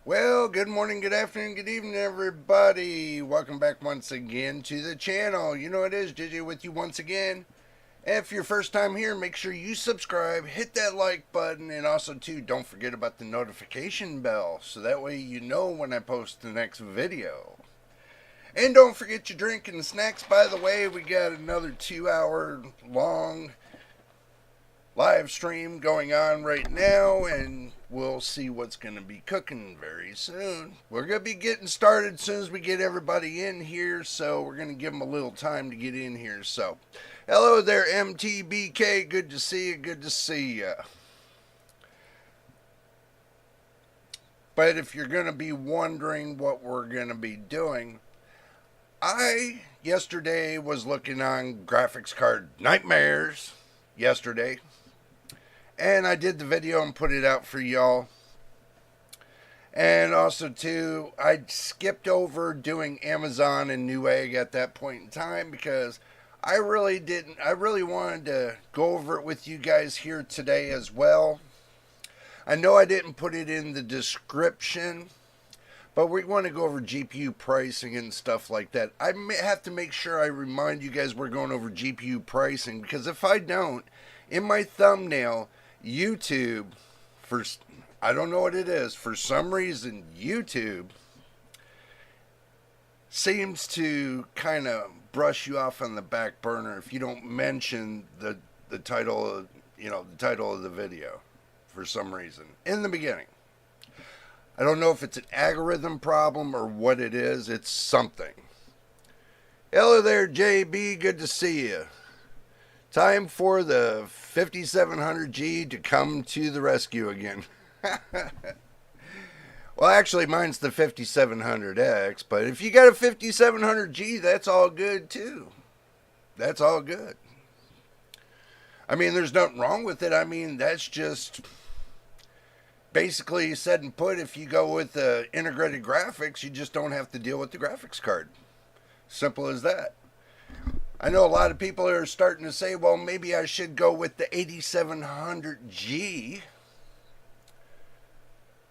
Well, good morning, good afternoon, good evening, everybody. Welcome back once again to the channel. You know it is JJ with you once again. If you're first time here, make sure you subscribe, hit that like button, and also too, don't forget about the notification bell, so that way you know when I post the next video. And don't forget your drink and snacks. By the way, we got another 2 hour long live stream going on right now, and we'll see what's going to be cooking very soon. We're going to be getting started as soon as we get everybody in here, so we're going to give them a little time to get in here. So, hello there, MTBK. Good to see you. Good to see you. But if you're going to be wondering what we're going to be doing, I yesterday was looking on graphics card nightmares yesterday. And I did the video and put it out for y'all. And also, too, I skipped over doing Amazon and Newegg at that point in time because I really wanted to go over it with you guys here today as well. I know I didn't put it in the description, but we want to go over GPU pricing and stuff like that. I have to make sure I remind you guys we're going over GPU pricing, because if I don't, in my thumbnail, YouTube, I don't know what it is, for some reason YouTube seems to kind of brush you off on the back burner if you don't mention the title of, the title of the video for some reason in the beginning. I don't know if it's an algorithm problem or what it is. It's something. Hello there, JB. Good to see you. Time for the 5700G to come to the rescue again. Well, actually, mine's the 5700X, but if you got a 5700G, that's all good too. That's all good. I mean, there's nothing wrong with it. I mean, that's just basically said and put. If you go with the integrated graphics, you just don't have to deal with the graphics card. Simple as that. I know a lot of people are starting to say, well, maybe I should go with the 8700G.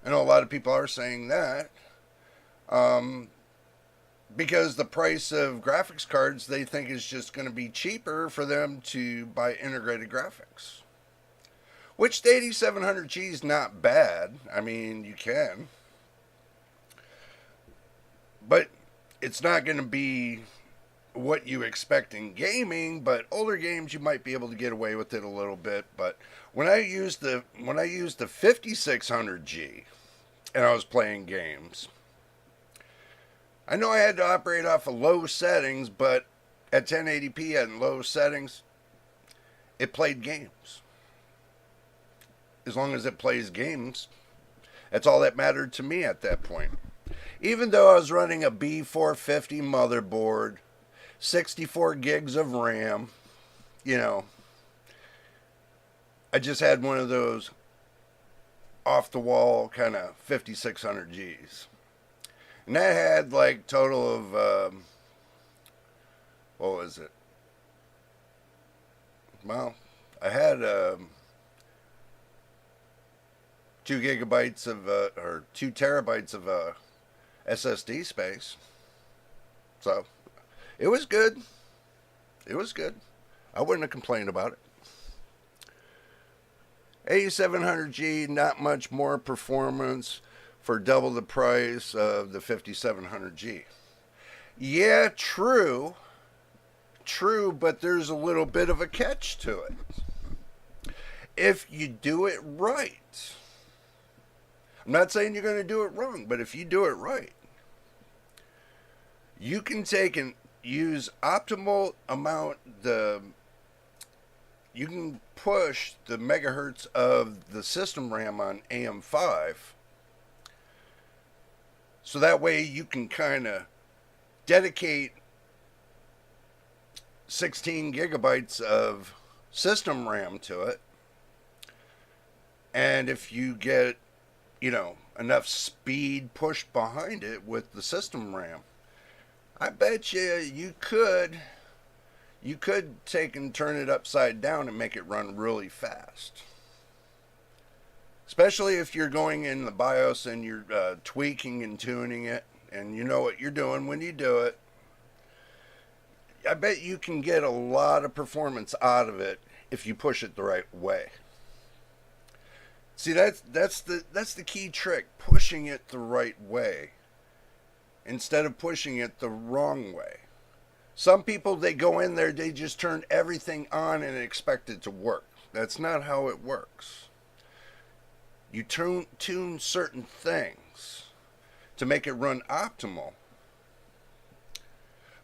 I know a lot of people are saying that. Because the price of graphics cards they think is just going to be cheaper for them to buy integrated graphics. Which the 8700G is not bad. I mean, you can. But it's not going to be what you expect in gaming, but older games you might be able to get away with it a little bit. But when I used the 5600G and I was playing games, I know I had to operate off of low settings, but at 1080p and low settings, it played games. As long as it plays games, that's all that mattered to me at that point. Even though I was running a B450 motherboard, 64 gigs of RAM, I just had one of those off-the-wall kind of 5600Gs. And that had like total of, what was it? Well, I had 2 gigabytes of, or 2 terabytes of SSD space. So, it was good. It was good. I wouldn't have complained about it. 8700G, not much more performance for double the price of the 5700G. Yeah, true. True, but there's a little bit of a catch to it. If you do it right. I'm not saying you're going to do it wrong, but if you do it right, you can take and use optimal amount you can push the megahertz of the system RAM on AM5, so that way you can kind of dedicate 16 gigabytes of system RAM to it, and if you get enough speed pushed behind it with the system RAM, I bet you could take and turn it upside down and make it run really fast. Especially if you're going in the BIOS and you're tweaking and tuning it, and you know what you're doing when you do it. I bet you can get a lot of performance out of it if you push it the right way. See, that's the key trick, pushing it the right way instead of pushing it the wrong way. Some people, they go in there, they just turn everything on and expect it to work. That's not how it works. You tune certain things to make it run optimal.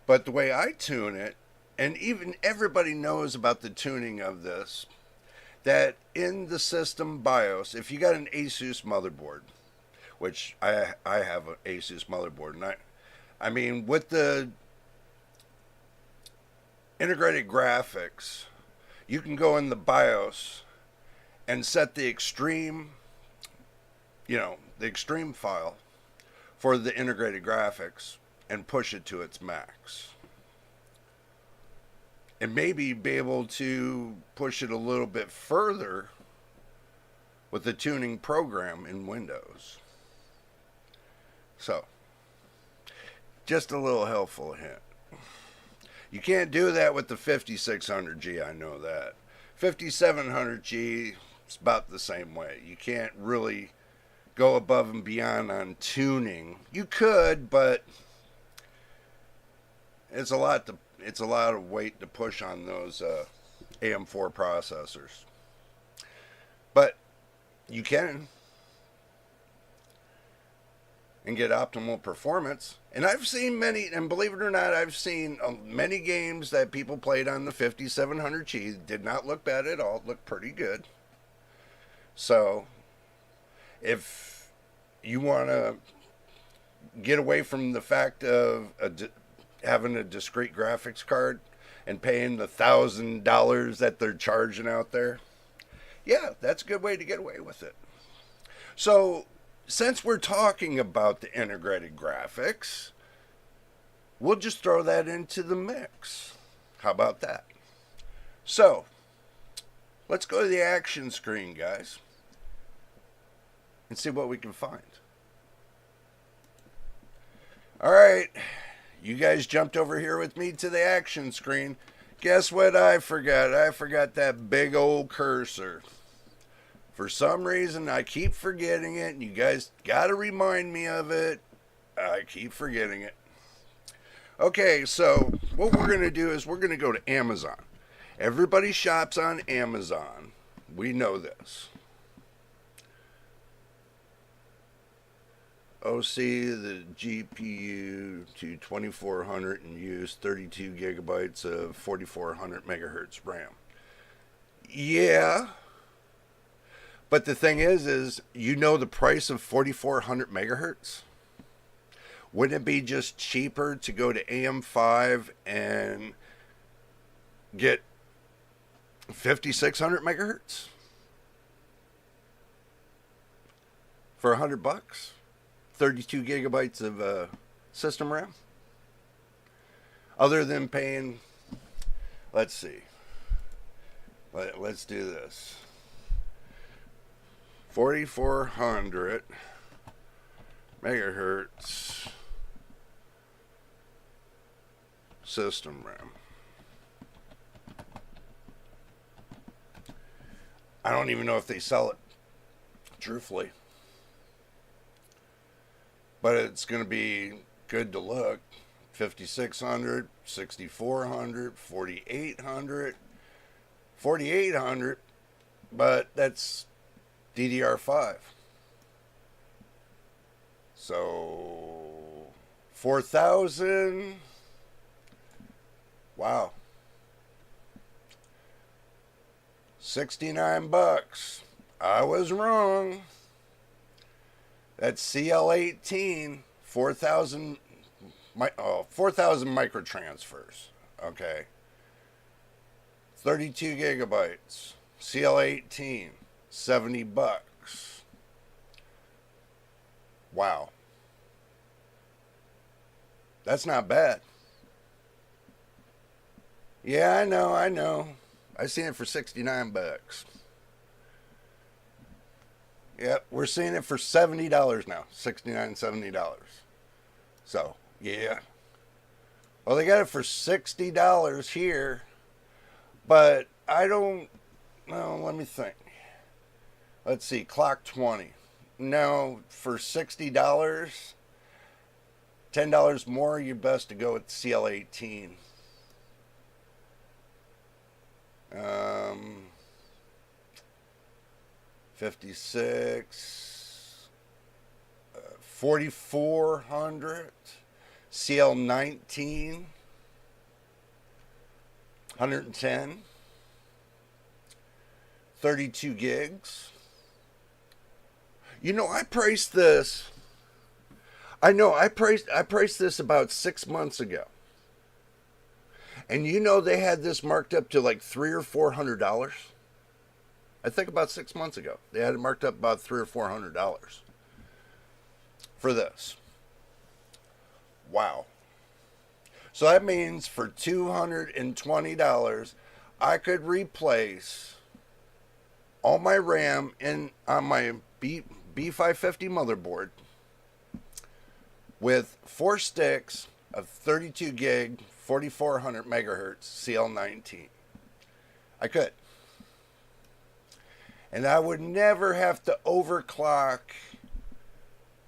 But the way I tune it, and even everybody knows about the tuning of this, that in the system BIOS, if you got an Asus motherboard, which I have an Asus motherboard, and I mean, with the integrated graphics, you can go in the BIOS and set the extreme, the extreme file for the integrated graphics and push it to its max. And maybe be able to push it a little bit further with the tuning program in Windows. So, just a little helpful hint. You can't do that with the 5600G, I know that. 5700G is about the same way. You can't really go above and beyond on tuning. You could, but it's a lot of weight to push on those AM4 processors. But you can, and get optimal performance. And I've seen many, and believe it or not, I've seen many games that people played on the 5700G. Did not look bad at all. It looked pretty good. So, if you want to get away from the fact of having a discrete graphics card and paying the $1,000 that they're charging out there, yeah, that's a good way to get away with it. So, since we're talking about the integrated graphics, we'll just throw that into the mix. How about that? So, let's go to the action screen, guys, and see what we can find. Alright, you guys jumped over here with me to the action screen. Guess what I forgot? I forgot that big old cursor. For some reason, I keep forgetting it, and you guys got to remind me of it. I keep forgetting it. Okay, so what we're going to do is we're going to go to Amazon. Everybody shops on Amazon. We know this. OC, the GPU to 2400 and use 32 gigabytes of 4400 megahertz RAM. Yeah. But the thing is you know the price of 4400 megahertz? Wouldn't it be just cheaper to go to AM5 and get 5600 megahertz for $100? 32 gigabytes of system RAM? Other than paying, let's see. Let's do this. 4400 megahertz system RAM. I don't even know if they sell it, truthfully. But it's going to be good to look. 5600, 6400, 4800, 4800, but that's DDR5. So 4000. Wow. $69. I was wrong. That's CL18, 4,000 microtransfers. Okay. 32 gigabytes. CL18, $70. Wow. That's not bad. Yeah, I know. I seen it for $69. Yep, we're seeing it for $70 now. $69, $70. So, yeah. Well, they got it for $60 here, but I don't. No, let me think. Let's see, clock 20. No, for $60, $10 more, you're best to go with CL18. 56, 4400, CL19, 110, 32 gigs. You know, I priced this. I know I priced this about 6 months ago. And you know they had this marked up to like $300 or $400. I think about 6 months ago they had it marked up about $300 or $400 for this. Wow. So that means for $220 I could replace all my RAM in on my B550 motherboard with 4 sticks of 32 gig 4400 megahertz CL19. I could. And I would never have to overclock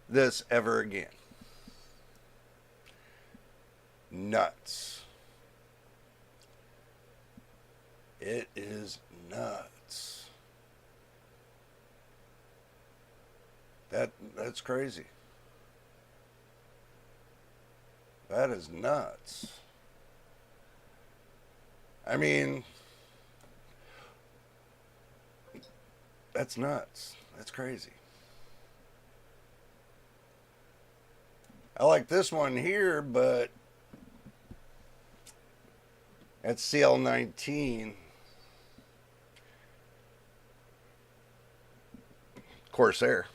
this ever again. Nuts. It is nuts. That's crazy. That is nuts. I mean, that's nuts. That's crazy. I like this one here, but that's CL19. Corsair.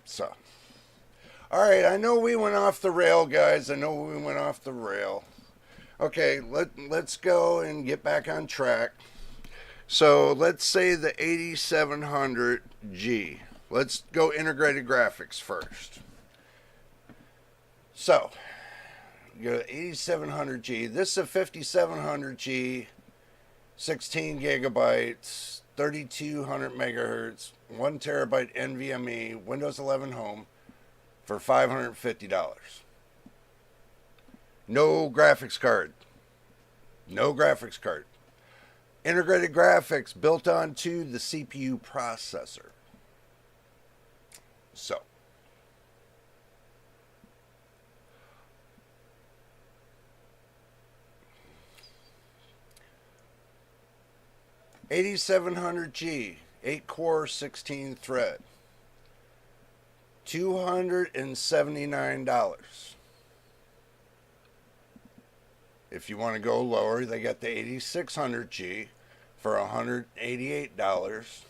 So, all right, I know we went off the rail, guys. I know we went off the rail. Okay, let's go and get back on track. So let's say the 8700G. Let's go integrated graphics first. So, you go to 8700G. This is a 5700G, 16 gigabytes, 3200 megahertz, 1 terabyte NVMe, Windows 11 Home for $550. No graphics card. No graphics card. Integrated graphics built onto the CPU processor. So, $8,700G, 8-core, 16-thread, $279. If you want to go lower, they got the 8600G for $188.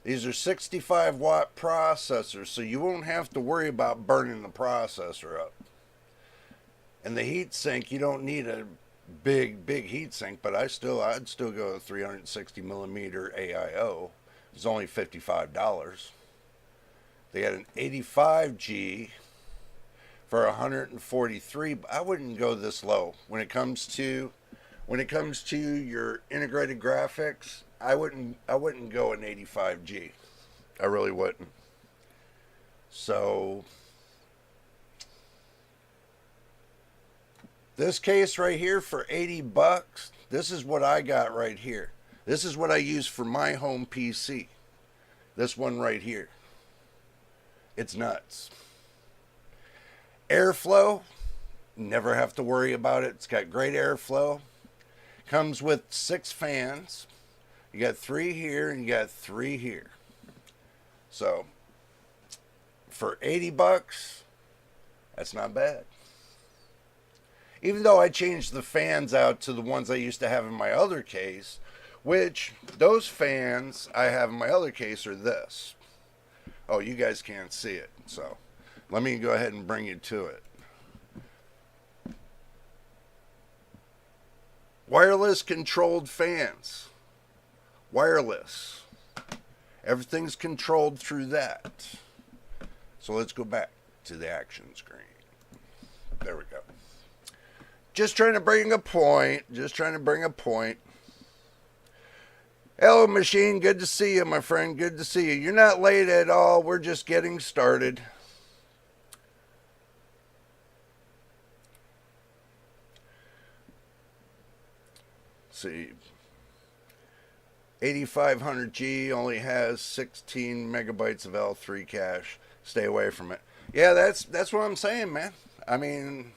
These are 65-watt processors, so you won't have to worry about burning the processor up. And the heat sink, you don't need a big heat sink, but I'd still go with 360 millimeter AIO. It's only $55. They had an 85G for $143. I wouldn't go this low when it comes to your integrated graphics. I wouldn't go an 85G. I really wouldn't. So this case right here for $80, this is what I got right here. This is what I use for my home PC. This one right here. It's nuts. Airflow, never have to worry about it. It's got great airflow. Comes with 6 fans. You got 3 here and you got 3 here. So for $80, that's not bad. Even though I changed the fans out to the ones I used to have in my other case, which those fans I have in my other case are this. Oh, you guys can't see it, so let me go ahead and bring you to it. Wireless controlled fans. Wireless. Everything's controlled through that. So let's go back to the action screen. There we go. Just trying to bring a point. Hello, Machine. Good to see you, my friend. Good to see you. You're not late at all. We're just getting started. Let's see. 8500G only has 16 megabytes of L3 cache. Stay away from it. Yeah, that's what I'm saying, man. I mean,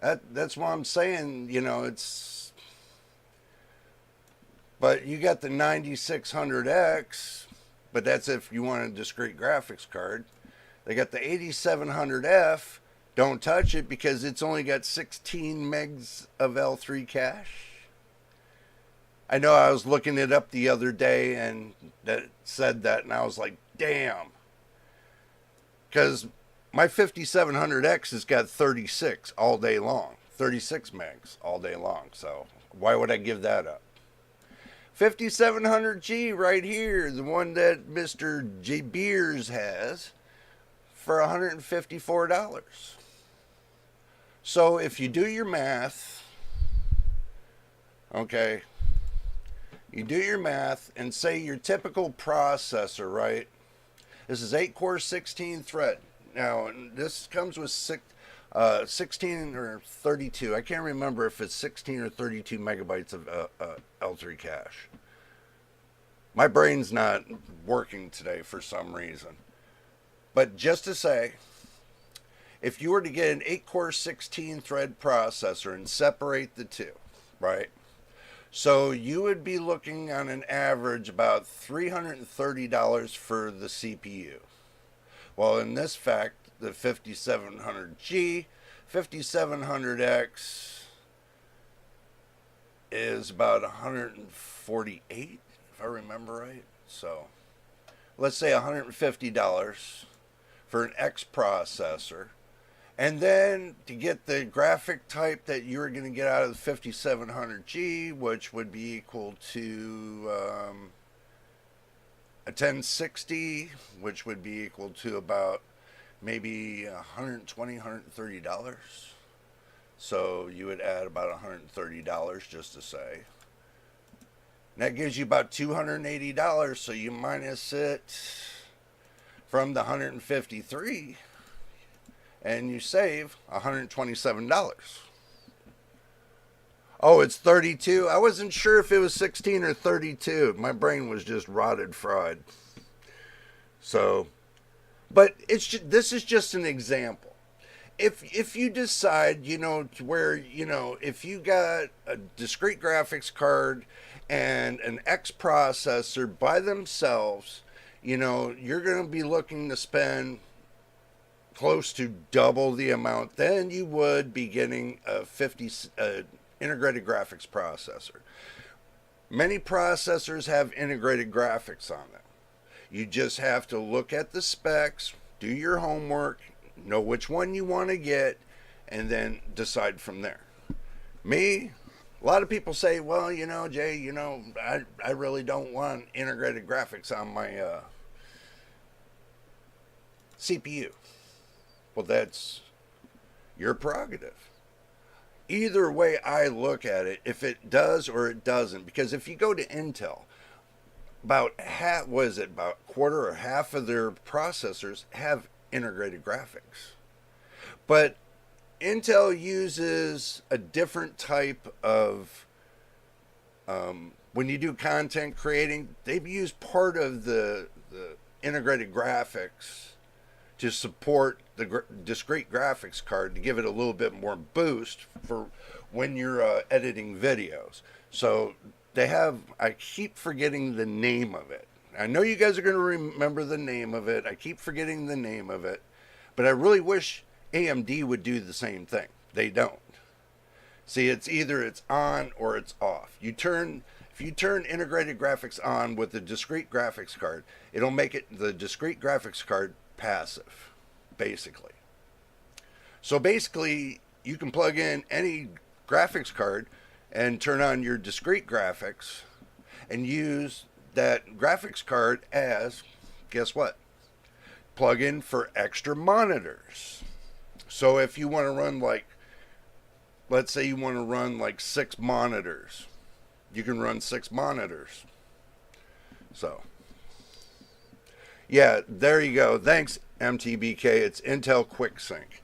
that's what I'm saying. You know, it's. But you got the 9600X, but that's if you want a discrete graphics card. They got the 8700F. Don't touch it because it's only got 16 megs of L3 cache. I know I was looking it up the other day and that said that, and I was like, damn. Because my 5700X has got 36 all day long. 36 megs all day long. So why would I give that up? 5700G right here, the one that Mr. J. Beers has, for $154. So if you do your math, okay, you do your math and say your typical processor, right? This is 8-core, 16 thread. Now, this comes with 16 or 32. I can't remember if it's 16 or 32 megabytes of L3 cache. My brain's not working today for some reason. But just to say, if you were to get an 8-core, 16 thread processor and separate the two, right? So you would be looking on an average about $330 for the CPU. Well, in this fact, the 5700G, 5700X is about 148, if I remember right. So let's say $150 for an X processor. And then to get the graphic type that you're going to get out of the 5700G, which would be equal to a 1060, which would be equal to about maybe $120, $130. So you would add about $130 just to say. And that gives you about $280. So you minus it from the 153. And you save $127. Oh, it's 32. I wasn't sure if it was 16 or 32. My brain was just rotted fried. So, but this is just an example. If you decide, you know, where, you know, if you got a discrete graphics card and an X processor by themselves, you know, you're going to be looking to spend close to double the amount than you would be getting a integrated graphics processor. Many processors have integrated graphics on them. You just have to look at the specs, do your homework, know which one you want to get, and then decide from there. Me, a lot of people say, well, you know, Jay, you know, I really don't want integrated graphics on my CPU. Well, that's your prerogative. Either way I look at it, if it does or it doesn't, because if you go to Intel, about half, what is it, about quarter or half of their processors have integrated graphics. But Intel uses a different type of, when you do content creating, they've used part of the integrated graphics to support the discrete graphics card to give it a little bit more boost for when you're editing videos. So they have, I keep forgetting the name of it. I know you guys are going to remember the name of it. I keep forgetting the name of it. But I really wish AMD would do the same thing. They don't. See, it's either it's on or it's off. If you turn integrated graphics on with the discrete graphics card, it'll make it the discrete graphics card passive, basically. So basically, you can plug in any graphics card and turn on your discrete graphics and use that graphics card as, guess what? Plug in for extra monitors. So if you want to run like, let's say you want to run like 6 monitors, you can run 6 monitors. So, yeah, there you go. Thanks, MTBK. It's Intel QuickSync.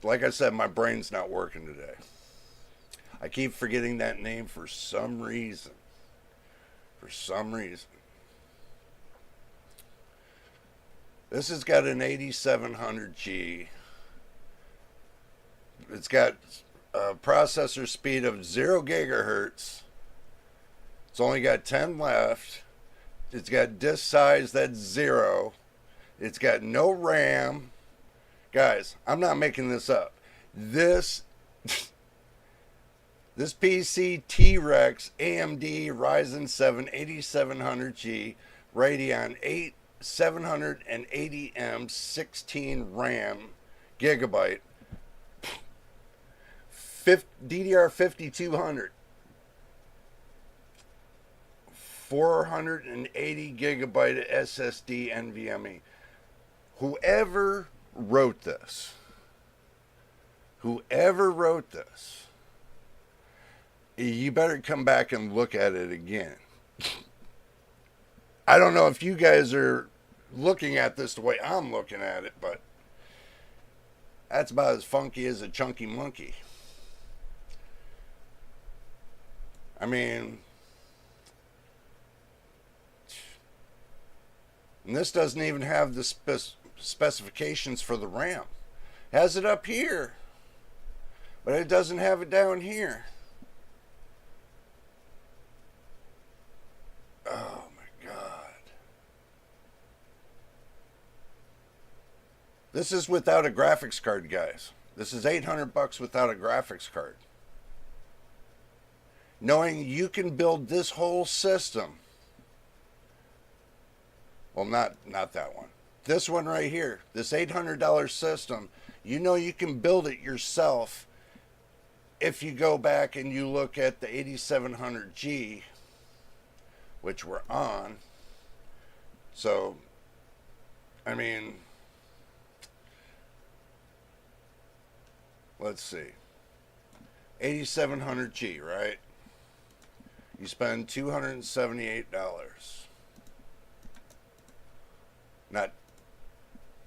Like I said, my brain's not working today. I keep forgetting that name for some reason. For some reason. This has got an 8700G. It's got a processor speed of 0 gigahertz. It's only got 10 left. It's got disk size that's 0. It's got no RAM. Guys, I'm not making this up. This PC T-Rex AMD Ryzen 7 8700G Radeon 8 780M 16 RAM gigabyte DDR 5200 480 gigabyte SSD NVMe. Whoever wrote this, you better come back and look at it again. I don't know if you guys are looking at this the way I'm looking at it, but that's about as funky as a chunky monkey. I mean, and this doesn't even have the specifications for the RAM. It has it up here, but it doesn't have it down here. Oh my God. This is without a graphics card, guys. This is $800 without a graphics card. Knowing you can build this whole system. Well, not that one. This one right here, this $800 system, you know you can build it yourself if you go back and you look at the 8700G, which we're on. So, I mean, let's see. 8700G, right? You spend $278. Not,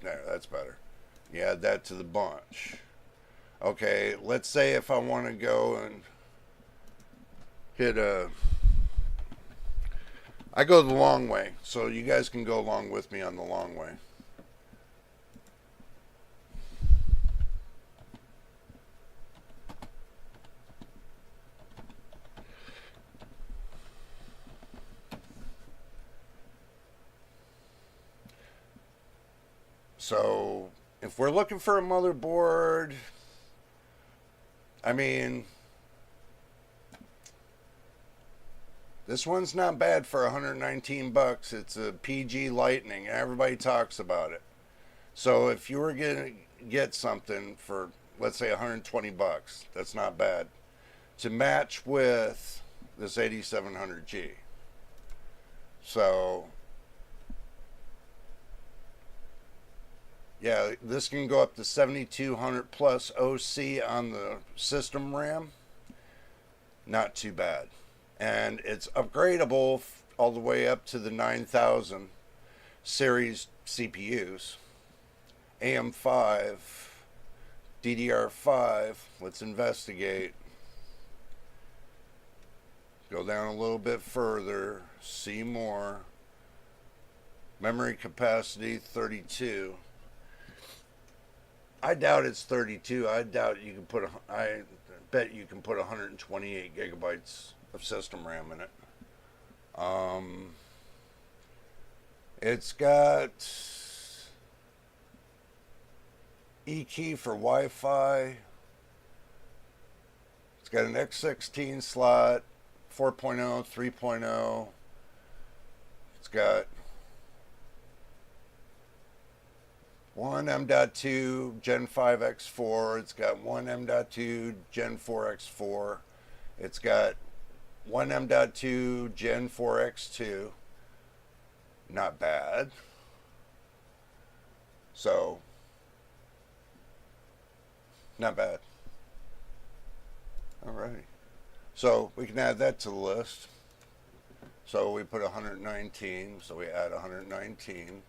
there, that's better. You add that to the bunch. Okay, let's say if I want to go and hit I go the long way, so you guys can go along with me on the long way. So, if we're looking for a motherboard, I mean, this one's not bad for $119. It's a PG Lightning, and everybody talks about it. So, if you were going to get something for, let's say, $120, that's not bad to match with this 8700G. So, yeah, this can go up to 7200 plus OC on the system RAM. Not too bad. And it's upgradable all the way up to the 9000 series CPUs. AM5, DDR5. Let's investigate. Go down a little bit further. See more. Memory capacity 32. I doubt it's 32. I doubt you can put I bet you can put 128 gigabytes of system RAM in it. It's got E-key for Wi-Fi. It's got an X16 slot, 4.0, 3.0. It's got one M.2 Gen 5 X4. It's got one M.2 Gen 4 X4. It's got one M.2 Gen 4X2. Not bad. So, not bad. Alrighty. So, we can add that to the list. So, we put 119. So, we add 119.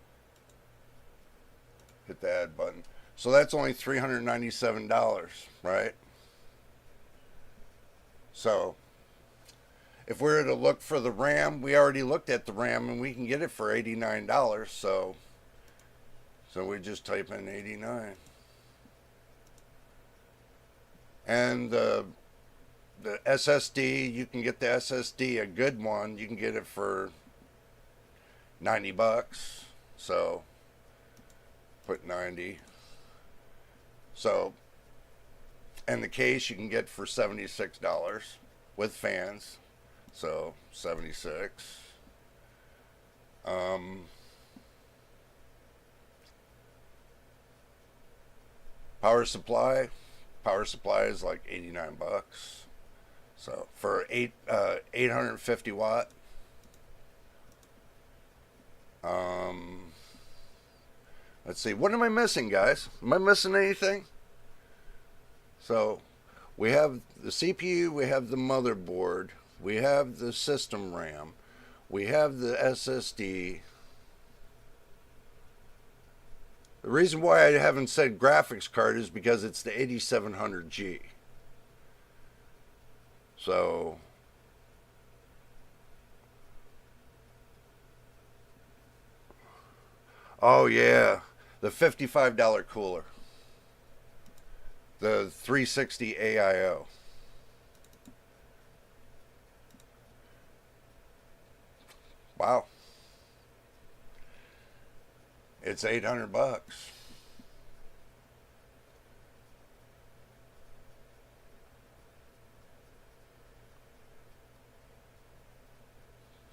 Hit the add button. So, that's only $397, right? So, if we were to look for the RAM, we already looked at the RAM and we can get it for $89. So we just type in 89. And the SSD, you can get the SSD, a good one, you can get it for $90. So put 90. So, and the case you can get for $76 with fans. So 76. Power supply is like $89. So for 850 watt. Let's see, what am I missing, guys? Am I missing anything? So we have the CPU, we have the motherboard, we have the system RAM, we have the SSD. The reason why I haven't said graphics card is because it's the 8700G. So, oh yeah, the $55 cooler. The 360 AIO. Wow. It's $800.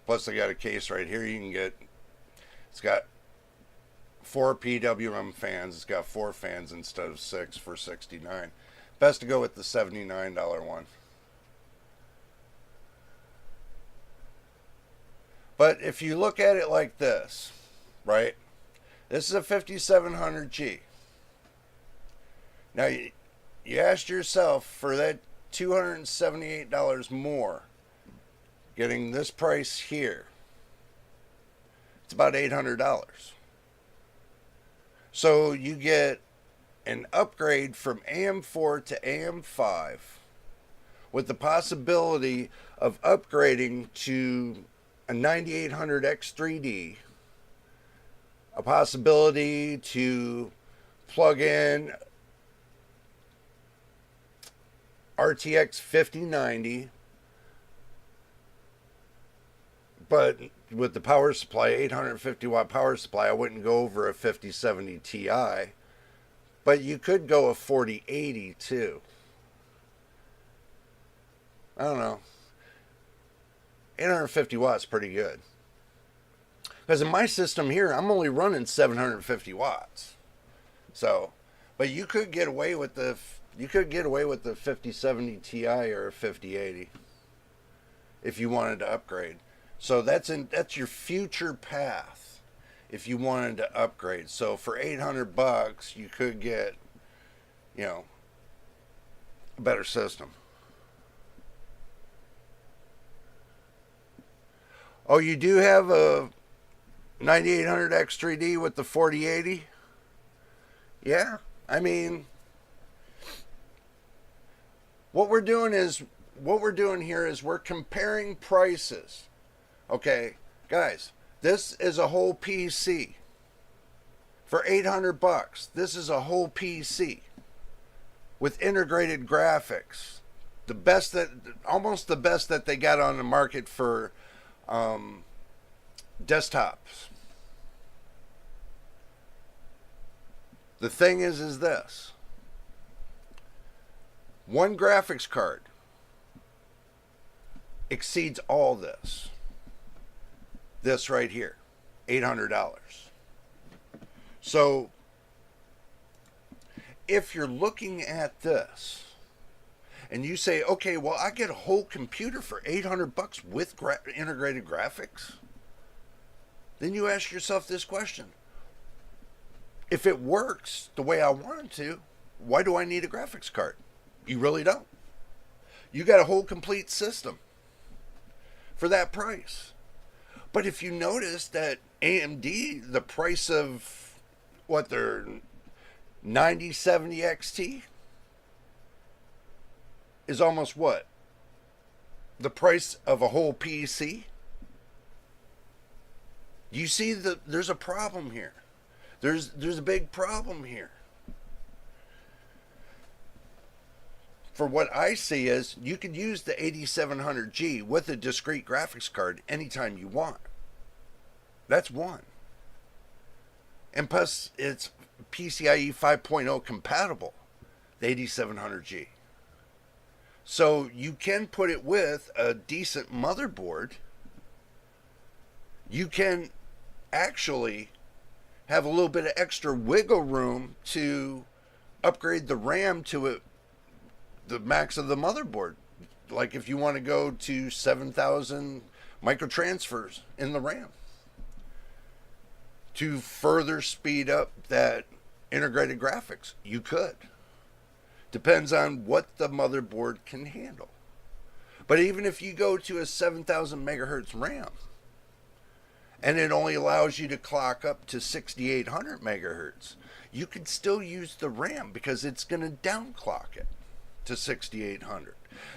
Plus, I got a case right here. You can get. It's got 4 PWM fans. It's got 4 fans instead of 6 for $69. Best to go with the $79 one. But if you look at it like this, right? This is a 5700G. Now, you asked yourself for that $278 more, getting this price here. It's about $800. So you get an upgrade from AM4 to AM5 with the possibility of upgrading to a 9800X3D, a possibility to plug in RTX 5090, but with the power supply, 850 watt power supply, I wouldn't go over a 5070 Ti, but you could go a 4080 too. I don't know. 850 watts pretty good. Because in my system here, I'm only running 750 watts. So, but you could get away with the 5070 Ti or a 5080 if you wanted to upgrade. So that's your future path if you wanted to upgrade. So for $800, you could get, a better system. Oh, you do have a 9800X3D with the 4080? Yeah, I mean, what we're doing here is we're comparing prices. Okay, guys, this is a whole PC for $800. This is a whole PC with integrated graphics, almost the best that they got on the market for desktops. The thing is this: one graphics card exceeds all this. This right here, $800. So if you're looking at this, and you say, okay, well, I get a whole computer for $800 with integrated graphics, then you ask yourself this question. If it works the way I want it to, why do I need a graphics card? You really don't. You got a whole complete system for that price. But if you notice that AMD, the price of what their 9070 XT is almost what? The price of a whole PC? You see that there's a problem here. There's a big problem here. For what I see is you could use the 8700G with a discrete graphics card anytime you want. That's one. And plus, it's PCIe 5.0 compatible, the 8700G. So you can put it with a decent motherboard. You can actually have a little bit of extra wiggle room to upgrade the RAM to the max of the motherboard. Like if you want to go to 7,000 microtransfers in the RAM to further speed up that integrated graphics, you could. Depends on what the motherboard can handle. But even if you go to a 7,000 megahertz RAM and it only allows you to clock up to 6,800 megahertz, you could still use the RAM because it's going to downclock it to 6,800.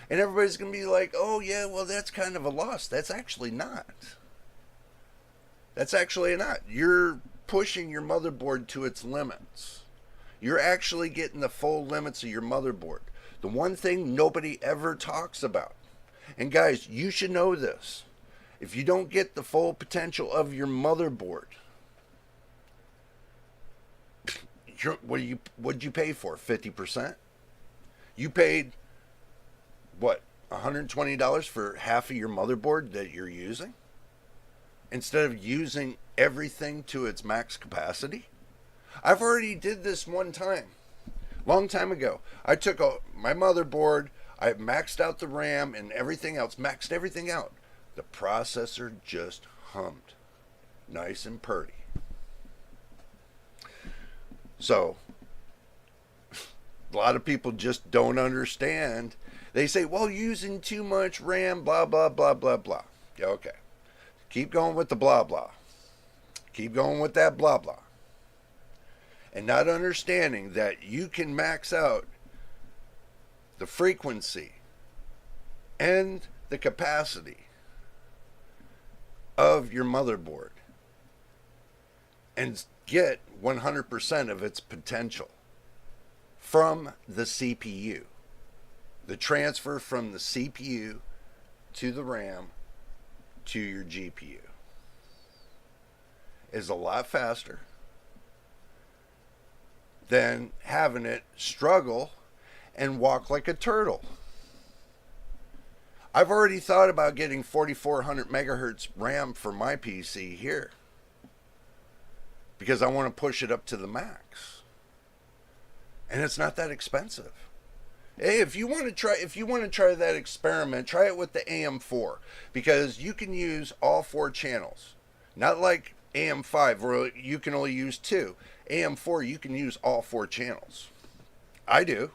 And everybody's going to be like, oh yeah, well that's kind of a loss. That's actually not. That's actually not. You're pushing your motherboard to its limits. You're actually getting the full limits of your motherboard. The one thing nobody ever talks about. And guys, you should know this. If you don't get the full potential of your motherboard, what'd you pay for? 50%? You paid, what, $120 for half of your motherboard that you're using? Instead of using everything to its max capacity? I've already did this one time. Long time ago. I took my motherboard, I maxed out the RAM and everything else, maxed everything out. The processor just hummed. Nice and purty. So, a lot of people just don't understand. They say, well, using too much RAM, blah, blah, blah, blah, blah. Yeah, okay. Keep going with the blah, blah. Keep going with that blah, blah. And not understanding that you can max out the frequency and the capacity of your motherboard and get 100% of its potential from the CPU. The transfer from the CPU to the RAM to your GPU is a lot faster than having it struggle and walk like a turtle. I've already thought about getting 4400 megahertz RAM for my PC here because I want to push it up to the max. And it's not that expensive. Hey, if you want to try that experiment, try it with the AM4 because you can use all 4 channels. Not like AM5 where you can only use 2. AM4 you can use all 4 channels. I do.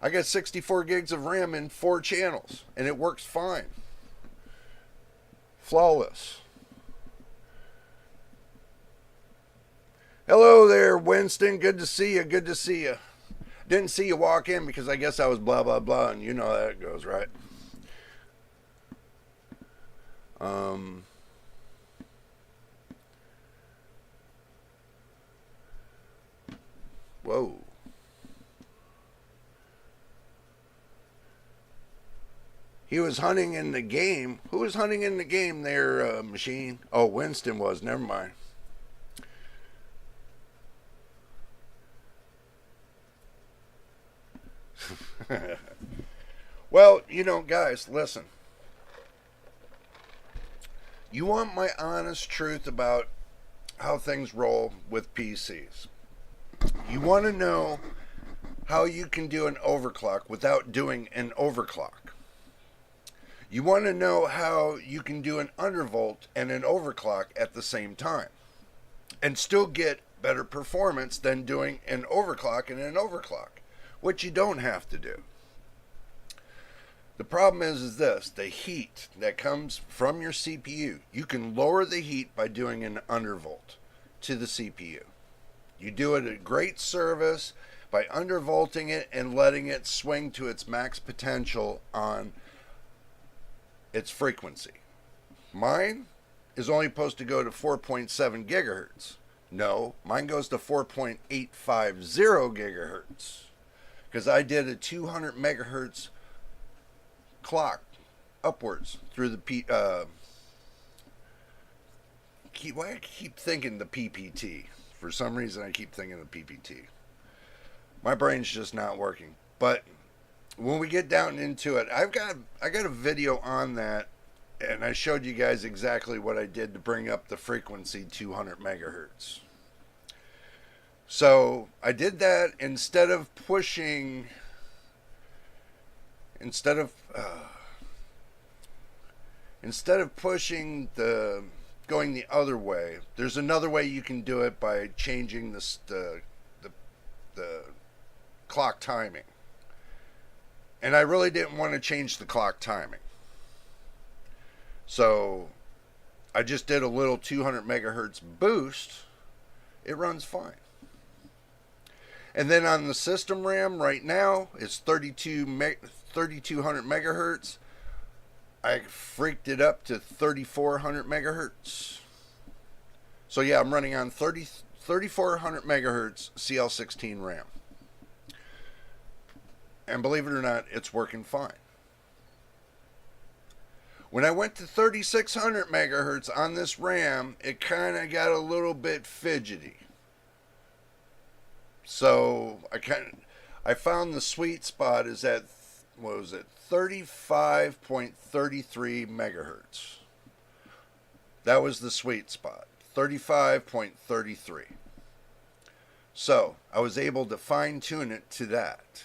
I got 64 gigs of RAM in 4 channels and it works fine. Flawless. Hello there, Winston. Good to see you. Good to see you. Didn't see you walk in because I guess I was blah, blah, blah, and you know how that goes, right? Whoa. He was hunting in the game. Who was hunting in the game there, Machine? Oh, Winston was. Never mind. Well, you know, guys, listen. You want my honest truth about how things roll with PCs. You want to know how you can do an overclock without doing an overclock. You want to know how you can do an undervolt and an overclock at the same time and still get better performance than doing an overclock and an overclock, which you don't have to do. The problem is this: the heat that comes from your CPU. You can lower the heat by doing an undervolt to the CPU. You do it at great service by undervolting it and letting it swing to its max potential on its frequency. Mine is only supposed to go to 4.7 gigahertz. No, mine goes to 4.850 gigahertz because I did a 200 megahertz clock upwards through the why I keep thinking the PPT. For some reason I keep thinking the PPT. My brain's just not working. But when we get down into it, I got a video on that, and I showed you guys exactly what I did to bring up the frequency 200 megahertz. So I did that instead of pushing going the other way. There's another way you can do it by changing the clock timing. And I really didn't want to change the clock timing. So I just did a little 200 megahertz boost. It runs fine. And then on the system RAM right now, it's 3200 megahertz. I freaked it up to 3400 megahertz. So yeah, I'm running on 3400 megahertz CL16 RAM. And believe it or not, it's working fine. When I went to 3600 megahertz on this RAM, it kind of got a little bit fidgety. So I found the sweet spot is at, what was it, 35.33 megahertz. That was the sweet spot, 35.33. So I was able to fine tune it to that.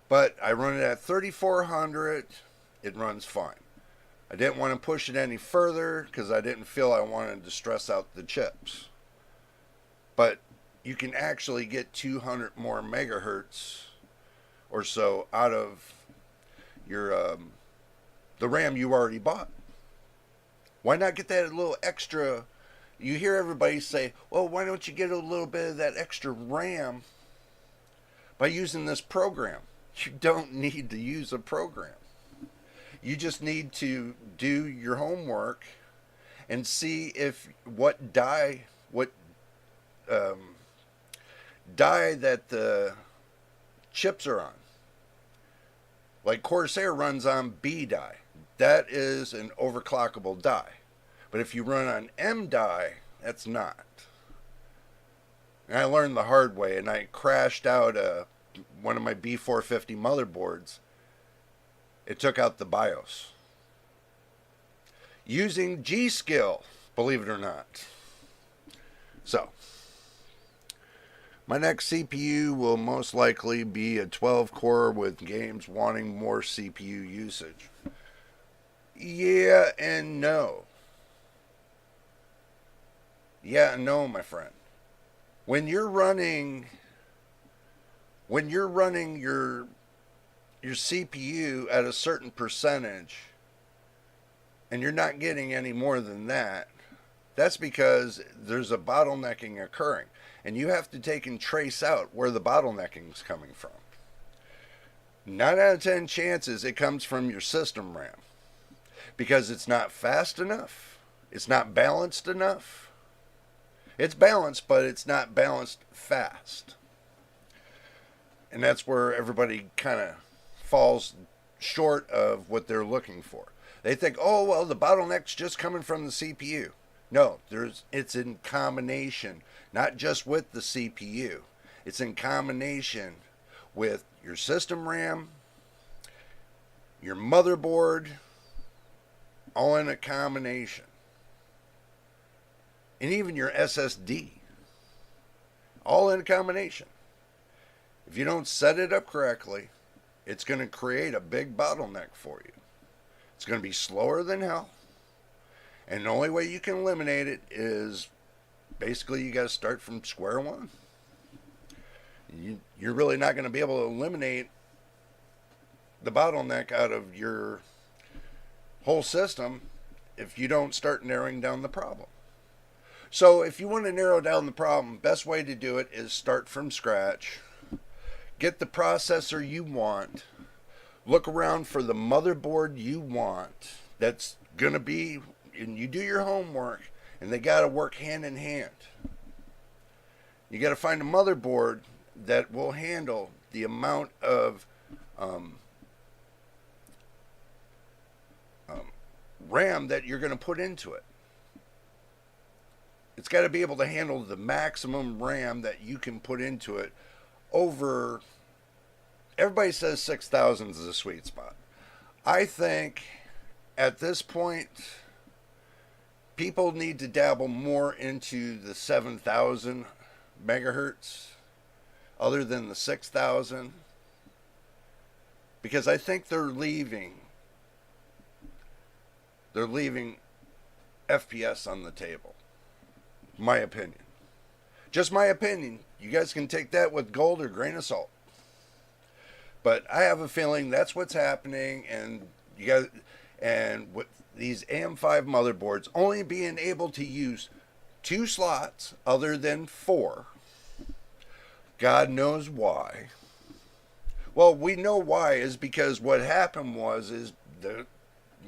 But I run it at 3400, it runs fine. I didn't want to push it any further because I didn't feel I wanted to stress out the chips. But you can actually get 200 more megahertz or so out of your the RAM you already bought. Why not get that little extra? You hear everybody say, well, why don't you get a little bit of that extra RAM by using this program? You don't need to use a program. You just need to do your homework and see if what die that the chips are on. Like Corsair runs on B die. That is an overclockable die. But if you run on M die, that's not. And I learned the hard way, and I crashed out one of my B450 motherboards. It took out the BIOS. Using G-Skill, believe it or not. So, my next CPU will most likely be a 12 core with games wanting more CPU usage. Yeah and no. Yeah and no, my friend. When you're running your CPU at a certain percentage and you're not getting any more than that, that's because there's a bottlenecking occurring. And you have to take and trace out where the bottlenecking is coming from. 9 out of 10 chances it comes from your system RAM. Because it's not fast enough. It's not balanced enough. It's balanced, but it's not balanced fast. And that's where everybody kind of falls short of what they're looking for. They think, oh, well, the bottleneck's just coming from the CPU. No, it's in combination, not just with the CPU. It's in combination with your system RAM, your motherboard, all in a combination. And even your SSD, all in a combination. If you don't set it up correctly, it's going to create a big bottleneck for you. It's going to be slower than hell. And the only way you can eliminate it is basically you got to start from square one. You're really not going to be able to eliminate the bottleneck out of your whole system if you don't start narrowing down the problem. So if you want to narrow down the problem, best way to do it is start from scratch. Get the processor you want. Look around for the motherboard you want. That's going to be, and you do your homework, and they got to work hand in hand. You got to find a motherboard that will handle the amount of RAM that you're going to put into it. It's got to be able to handle the maximum RAM that you can put into it over. Everybody says 6,000 is a sweet spot. I think at this point, people need to dabble more into the 7,000 megahertz other than the 6,000, because I think they're leaving FPS on the table. My opinion. Just my opinion. You guys can take that with gold or grain of salt. But I have a feeling that's what's happening, and you guys, and with these AM5 motherboards only being able to use 2 slots other than 4, God knows why. Well, we know why is because what happened is the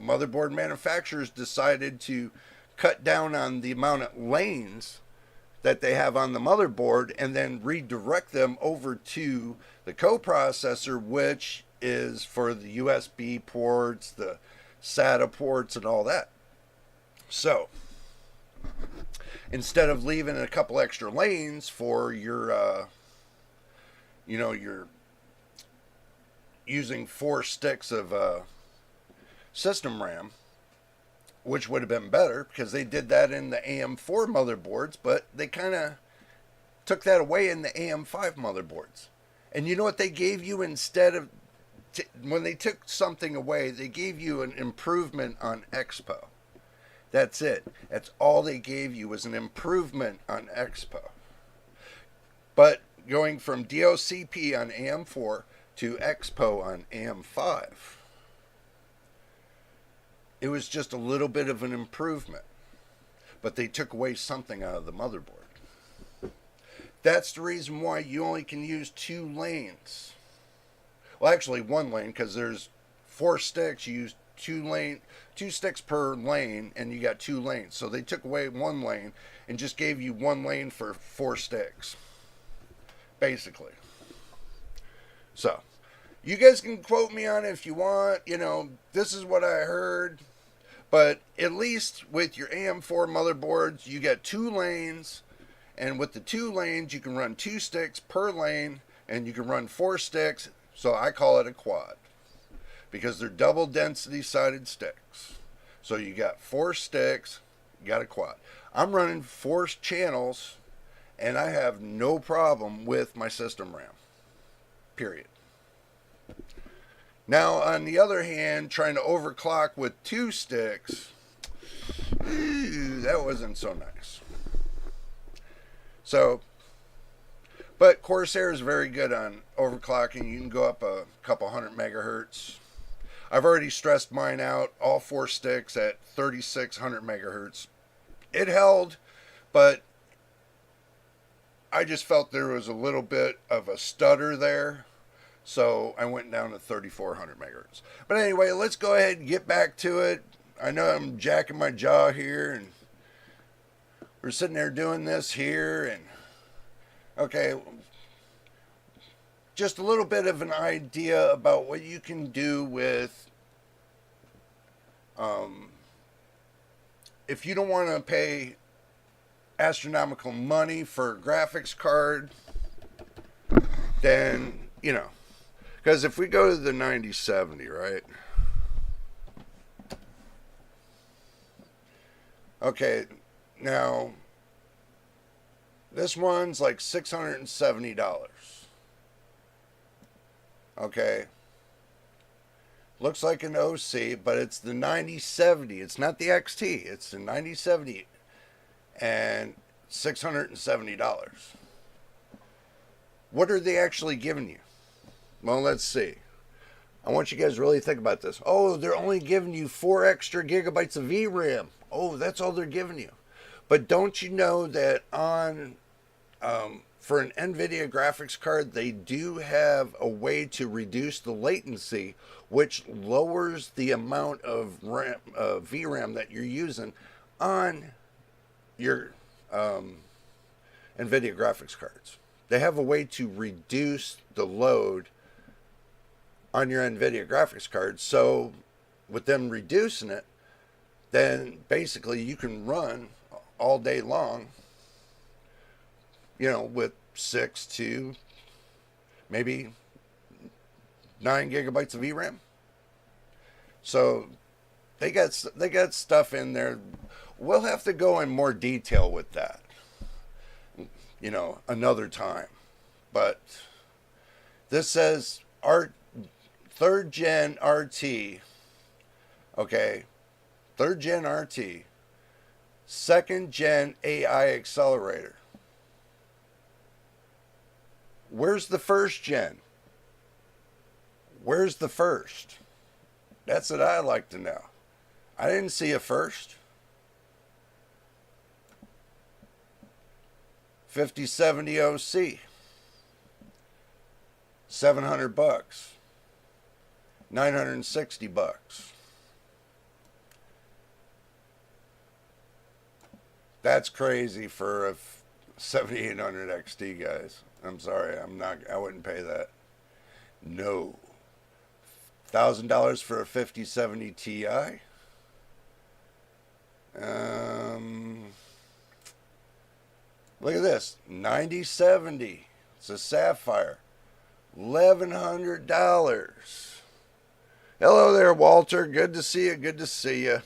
motherboard manufacturers decided to cut down on the amount of lanes that they have on the motherboard and then redirect them over to the coprocessor, which is for the USB ports, the SATA ports, and all that. So instead of leaving a couple extra lanes for your you're using 4 sticks of system RAM, which would have been better because they did that in the AM4 motherboards, but they kind of took that away in the AM5 motherboards. And you know what they gave you instead of, when they took something away, they gave you an improvement on Expo. That's it. That's all they gave you was an improvement on Expo. But going from DOCP on AM4 to Expo on AM5, it was just a little bit of an improvement. But they took away something out of the motherboard. That's the reason why you only can use 2 lanes. Well, actually 1 lane, because there's 4 sticks. You use 2 sticks per lane, and you got 2 lanes. So they took away 1 lane and just gave you 1 lane for 4 sticks, basically. So you guys can quote me on it if you want. This is what I heard. But at least with your AM4 motherboards, you got 2 lanes. And with the 2 lanes, you can run 2 sticks per lane. And you can run 4 sticks. So I call it a quad, because they're double density sided sticks. So you got 4 sticks, you got a quad. I'm running 4 channels, and I have no problem with my system RAM. Period. Now, on the other hand, trying to overclock with 2 sticks, that wasn't so nice. So, but Corsair is very good on overclocking. You can go up a couple hundred megahertz. I've already stressed mine out, all 4 sticks at 3600 megahertz. It held, but I just felt there was a little bit of a stutter there. So I went down to 3400 megahertz. But anyway, let's go ahead and get back to it. I know I'm jacking my jaw here, and we're sitting there doing this here, and okay, just a little bit of an idea about what you can do with, if you don't want to pay astronomical money for a graphics card, then, because if we go to the 9070, right? Okay, now this one's like $670. Okay. Looks like an OC, but it's the 9070. It's not the XT. It's the 9070 and $670. What are they actually giving you? Well, let's see. I want you guys to really think about this. Oh, they're only giving you 4 extra gigabytes of VRAM. Oh, that's all they're giving you. But don't you know that for an NVIDIA graphics card, they do have a way to reduce the latency, which lowers the amount of VRAM that you're using on your NVIDIA graphics cards. They have a way to reduce the load on your NVIDIA graphics card. So with them reducing it, then basically you can run all day long, with 6 to maybe 9 gigabytes of VRAM. So they got stuff in there. We'll have to go in more detail with that, another time. But this says our 3rd gen RT, okay, 3rd gen RT, 2nd gen AI accelerator. Where's the 1st gen? Where's the first? That's what I like to know. I didn't see a first. 5070 OC, $700, $960. That's crazy for a 7800 XT, guys. I'm sorry, I wouldn't pay that. No. $1,000 for a 5070 Ti. Look at this, 9070. It's a Sapphire, $1,100. Hello there, Walter. Good to see you. Good to see you.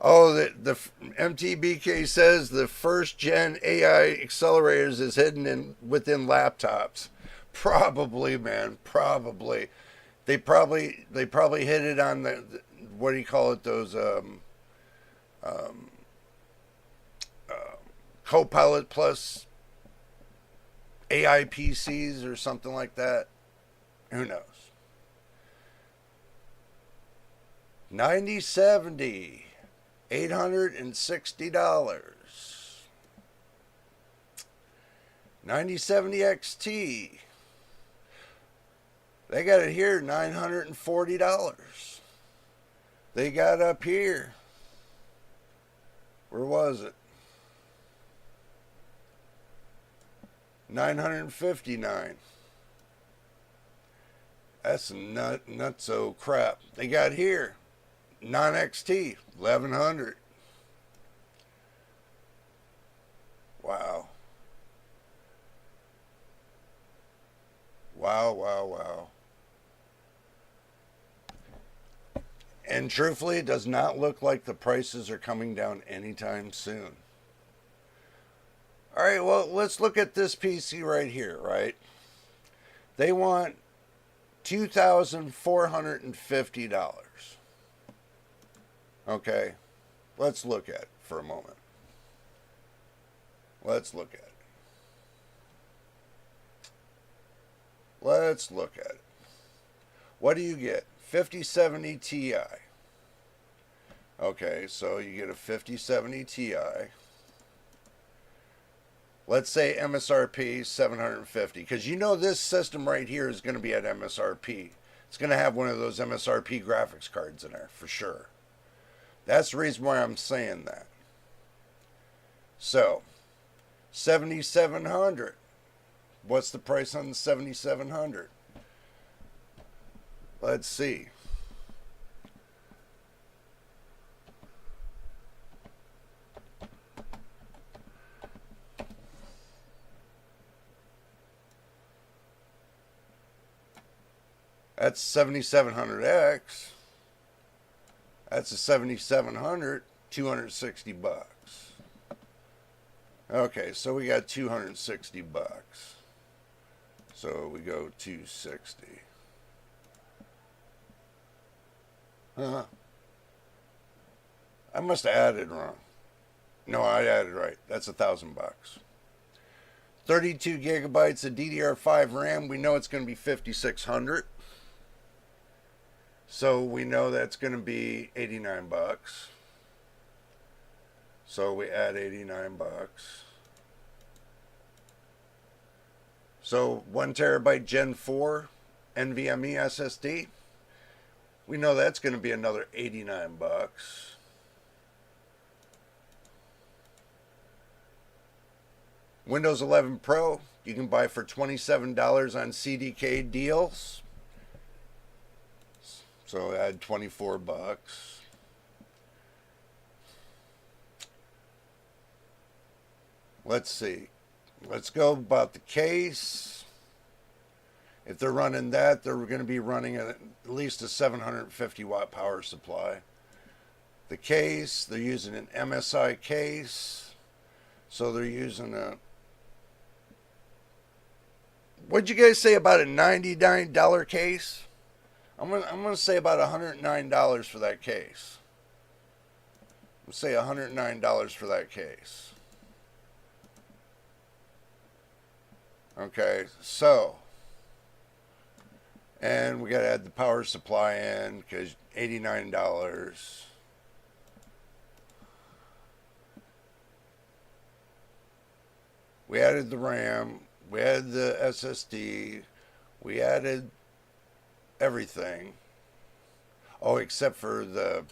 Oh, the MTBK says the 1st gen AI accelerators is hidden within laptops. Probably, man. Probably. They probably hit it on the what do you call it? Those Copilot Plus AI PCs or something like that. Who knows? 9070, $860. 9070 XT. They got it here, $940. They got up here. Where was it? $959. That's nutso crap. They got here non-XT, $1,100. Wow. Wow, wow, wow. And truthfully, it does not look like the prices are coming down anytime soon. All right, well, let's look at this PC right here, right? They want $2,450. Okay, let's look at it for a moment. Let's look at it. Let's look at it. What do you get? 5070 Ti. Okay, so you get a 5070 Ti. Let's say MSRP 750, because you know this system right here is going to be at MSRP. It's going to have one of those MSRP graphics cards in there for sure. That's the reason why I'm saying that. So, 7700. What's the price on the 7700? Let's see. That's 7700X. That's a 7700, $260. Okay, so we got 260 bucks. So we go 260. Huh. I must have added wrong. No, I added right. That's $1,000. 32 gigabytes of DDR5 RAM. We know it's going to be 5,600. So we know that's going to be 89 bucks. So we add 89 bucks. So 1 terabyte Gen 4 NVMe SSD. We know that's going to be another 89 bucks. Windows 11 Pro, you can buy for $27 on CDK deals. So add 24 bucks. Let's see. Let's go about the case. If they're running that, they're going to be running at least a 750 watt power supply. The case, they're using an MSI case. So they're using a... What'd you guys say about a $99 case? I'm gonna say about $109 for that case. I'm gonna say $109 for that case. Okay, so, and we gotta add the power supply in because $89. We added the RAM. We added the SSD. We added everything. Oh, except for the...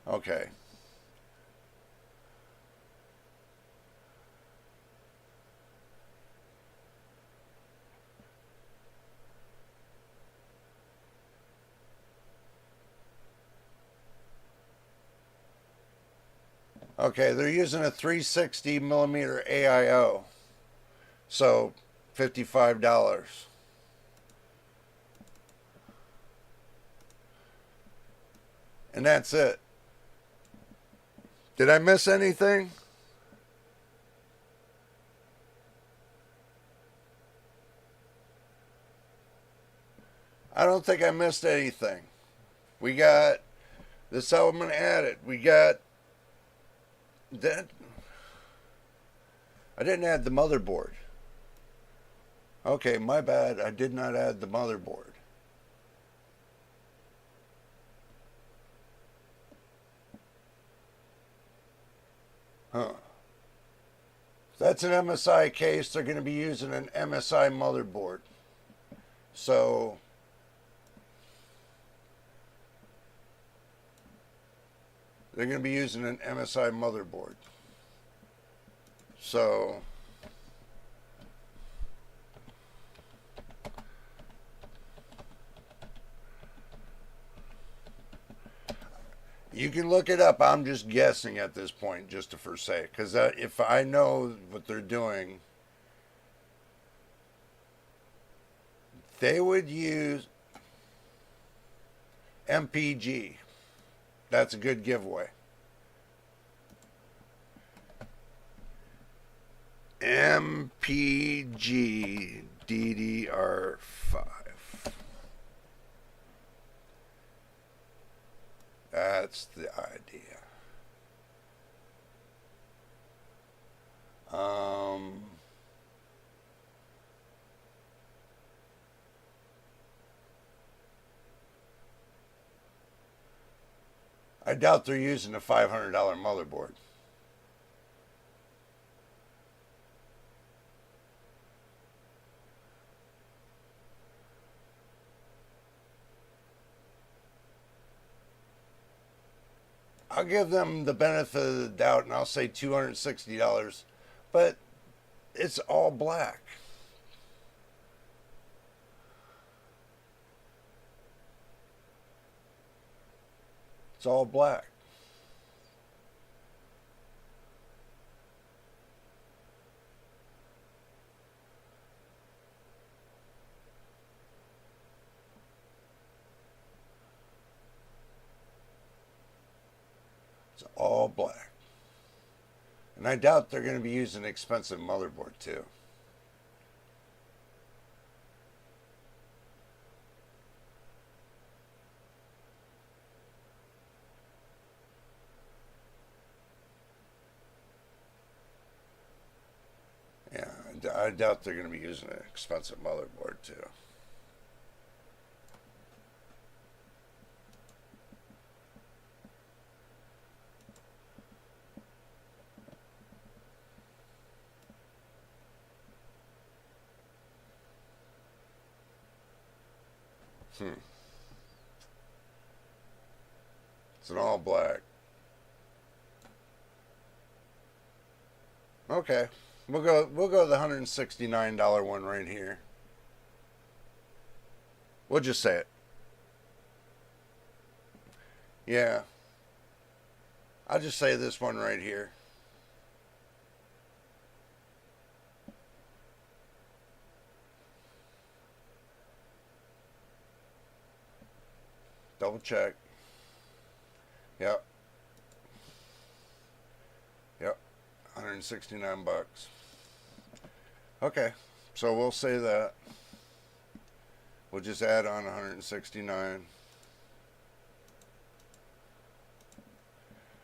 Okay. Okay, they're using a 360 millimeter AIO. So, $55. And that's it. Did I miss anything? I don't think I missed anything. We got... This is how I'm going to add it. We got... That... I didn't add the motherboard. Okay, my bad. I did not add the motherboard. Huh. That's an MSI case. They're going to be using an MSI motherboard. So... They're going to be using an MSI motherboard. So... You can look it up. I'm just guessing at this point, just for sake. Because if I know what they're doing, they would use MPG. That's a good giveaway. MPG DDR5. That's the idea. I doubt they're using a $500 motherboard. I'll give them the benefit of the doubt and I'll say $260, but it's all black. It's all black. It's all black. And I doubt they're going to be using an expensive motherboard too. Yeah, I doubt they're going to be using an expensive motherboard too. It's an all black. Okay. We'll go the $169 one right here. We'll just say it. Yeah. I'll just say this one right here. Double check. Yep. Yep. 169 bucks. Okay. So we'll say that. We'll just add on 169.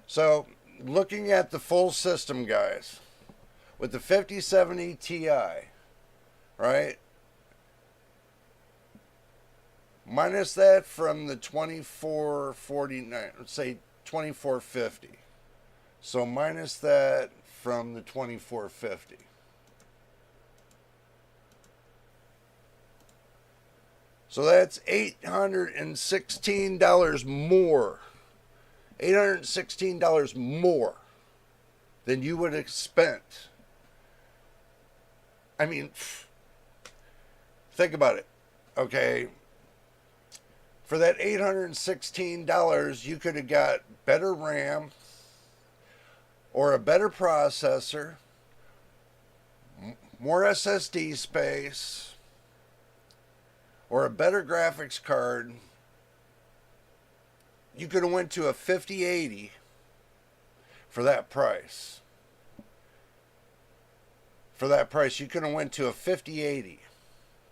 So, looking at the full system, guys, with the 5070 Ti, right? Minus that from the 2449, let's say 2450. So minus that from the 2450. So that's $816 more. $816 more than you would have spent. I mean, think about it. Okay. For that $816, you could have got better RAM or a better processor, more SSD space, or a better graphics card. You could have went to a 5080 for that price. For that price, you could have went to a 5080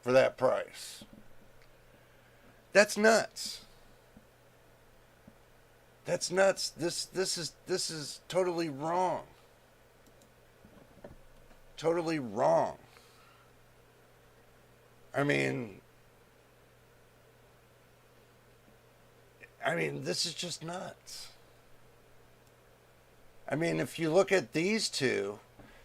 for that price. That's nuts. That's nuts. This is totally wrong. Totally wrong. I mean, this is just nuts. I mean, if you look at these two,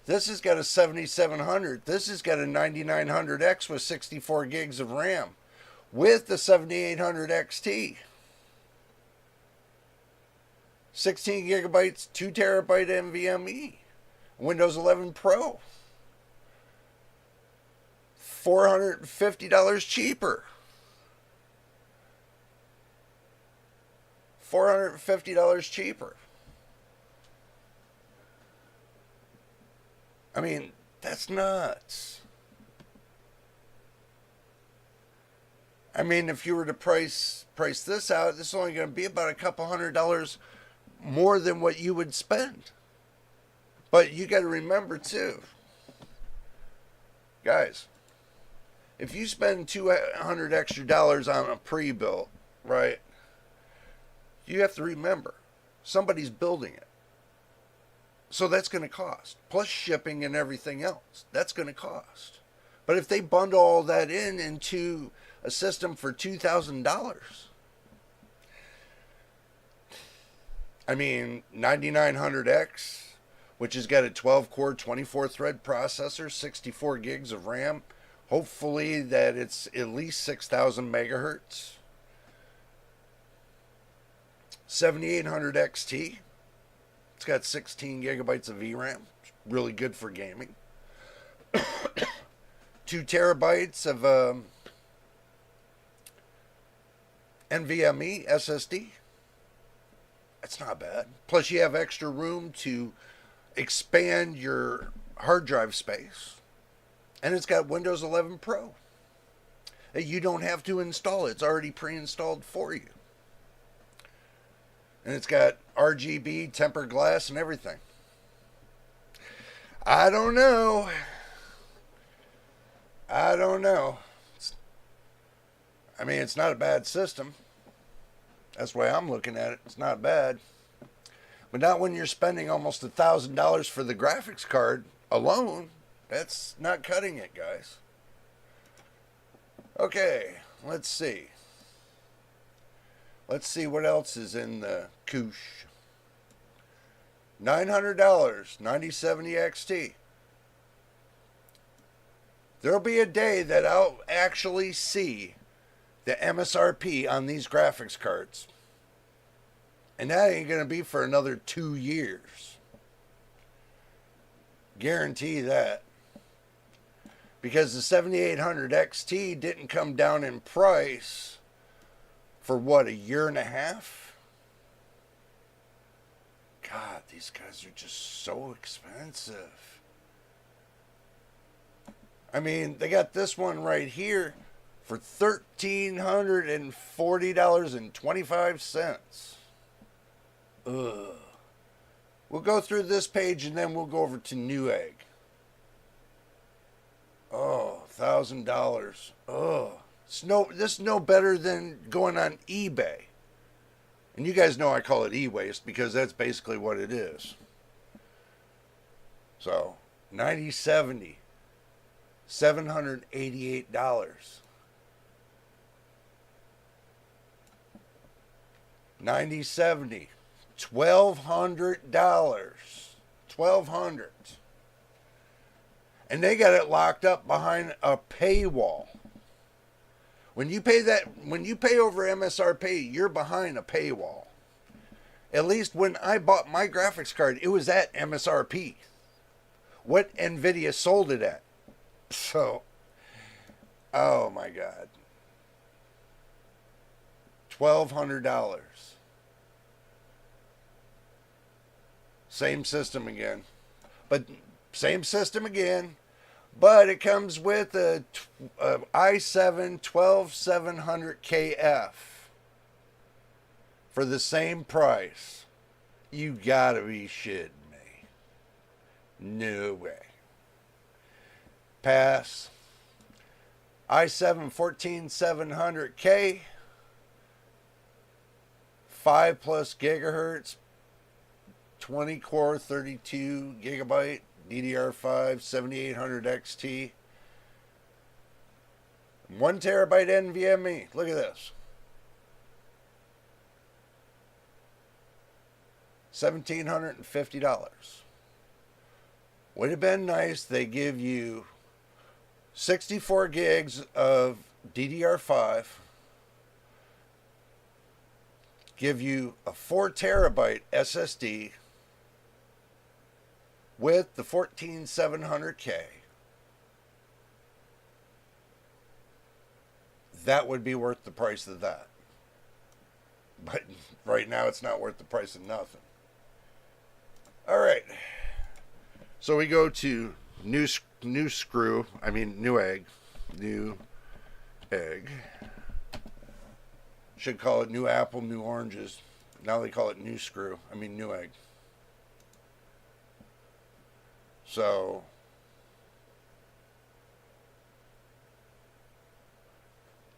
this has got a 7700. This has got a 9900X with 64 gigs of RAM with the 7800 XT. 16 gigabytes, 2 terabyte NVMe. Windows 11 Pro. $450 cheaper. $450 cheaper. I mean, that's nuts. I mean, if you were to price this out, this is only going to be about a couple $100 more than what you would spend. But you got to remember too, guys, if you spend $200 extra on a pre-built, right? You have to remember, somebody's building it. So that's going to cost. Plus shipping and everything else. That's going to cost. But if they bundle all that into a system for $2,000, I mean, 9900X, which has got a 12-core, 24-thread processor, 64 gigs of RAM. Hopefully that it's at least 6,000 megahertz. 7800 XT. It's got 16 gigabytes of VRAM. It's really good for gaming. 2 terabytes of NVMe SSD. That's not bad. Plus you have extra room to expand your hard drive space. And it's got Windows 11 Pro. You don't have to install it. It's already pre-installed for you. And it's got RGB, tempered glass, and everything. I don't know. I don't know. I mean, it's not a bad system. That's the way I'm looking at it. It's not bad. But not when you're spending almost $1,000 for the graphics card alone. That's not cutting it, guys. Okay, let's see. Let's see what else is in the koosh. $900, 9070 XT. There'll be a day that I'll actually see the MSRP on these graphics cards. And that ain't going to be for another 2 years. Guarantee that. Because the 7800 XT didn't come down in price for what, a year and a half? God, these guys are just so expensive. I mean, they got this one right here for $1,340.25. Ugh. We'll go through this page and then we'll go over to Newegg. Oh, $1,000. Oh, this is no better than going on eBay. And you guys know I call it e-waste because that's basically what it is. So, 9070, $788. 9070, $1,200. $1,200. And they got it locked up behind a paywall. When you pay over MSRP, you're behind a paywall. At least when I bought my graphics card, it was at MSRP. What NVIDIA sold it at. So, oh my God. $1,200. Same system again. But it comes with a i7 12700KF for the same price. You gotta be shitting me. No way. Pass. i7 14700K, 5 plus gigahertz, 20 core, 32 gigabyte, DDR5, 7800 XT, 1 terabyte NVMe. Look at this. $1,750. Would have been nice. They give you 64 gigs of DDR5, give you a 4 terabyte SSD with the 14700K. That would be worth the price of that. But right now it's not worth the price of nothing. All right. So we go to Newegg. Should call it New Apple, New Oranges. Now they call it Newegg. So,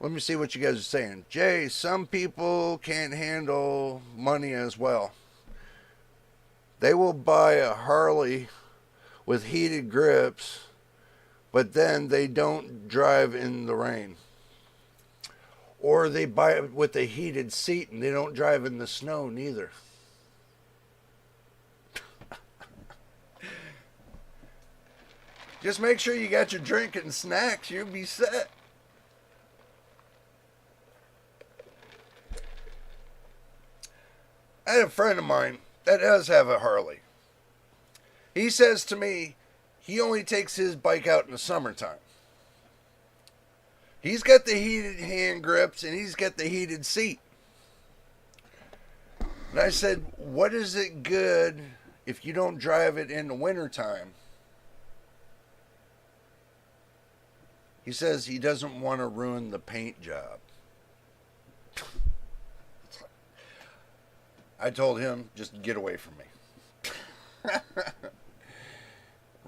let me see what you guys are saying. Jay, some people can't handle money as well. They will buy a Harley with heated grips, but then they don't drive in the rain. Or they buy it with a heated seat and they don't drive in the snow neither. Just make sure you got your drink and snacks. You'll be set. I had a friend of mine that does have a Harley. He says to me, he only takes his bike out in the summertime. He's got the heated hand grips and he's got the heated seat. And I said, what is it good if you don't drive it in the wintertime? He says he doesn't want to ruin the paint job. I told him, just get away from me.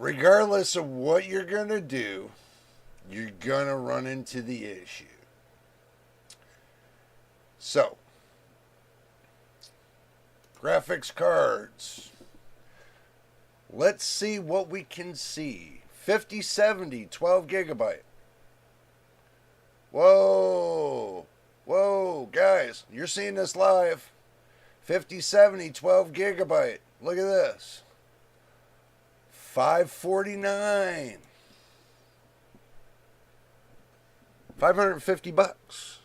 regardless of what you're going to do, you're going to run into the issue. So, graphics cards. Let's see what we can see. 5070, 12 gigabyte. Whoa. Whoa, guys, you're seeing this live. 5070, 12 gigabyte. Look at this. $549. 550 bucks.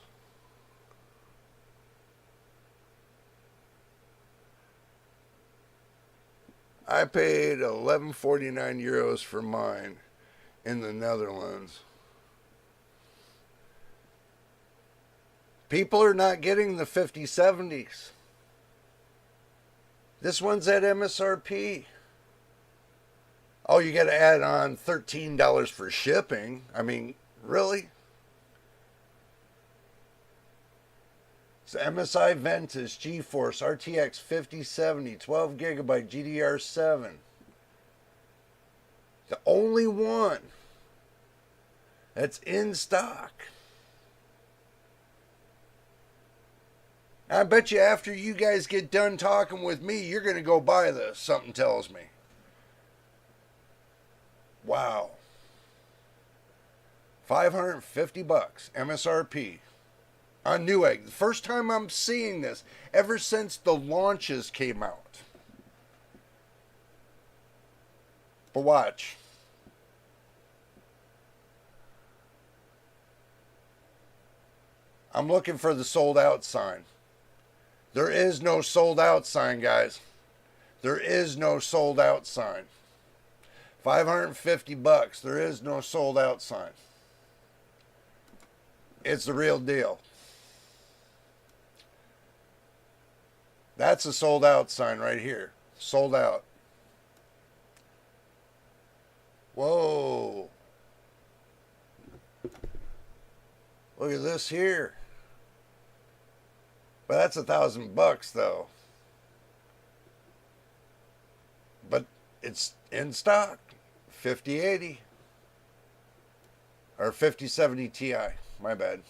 I paid 11.49 euros for mine in the Netherlands. People are not getting the 5070s. This one's at MSRP. Oh, you got to add on $13 for shipping. I mean, really? It's MSI Ventus GeForce RTX 5070 12 gigabyte GDR7. The only one that's in stock. I bet you after you guys get done talking with me, you're going to go buy this, something tells me. Wow. 550 bucks MSRP on Newegg. The first time I'm seeing this ever since the launches came out. But watch. I'm looking for the sold out sign. There is no sold out sign, guys. There is no sold out sign. 550 bucks. There is no sold out sign. It's the real deal. That's a sold out sign right here. Sold out. Whoa. Look at this here. But that's $1,000 though. But it's in stock. 5080 or 5070 Ti. My bad.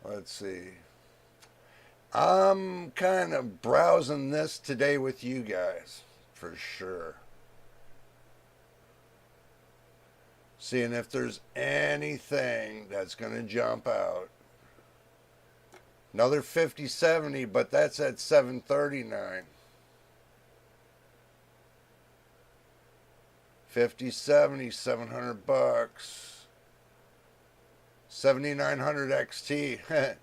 Let's see. I'm kind of browsing this today with you guys for sure. Seeing if there's anything that's going to jump out. Another 5070, but that's at $739. 5070, 700 bucks. 7900 XT.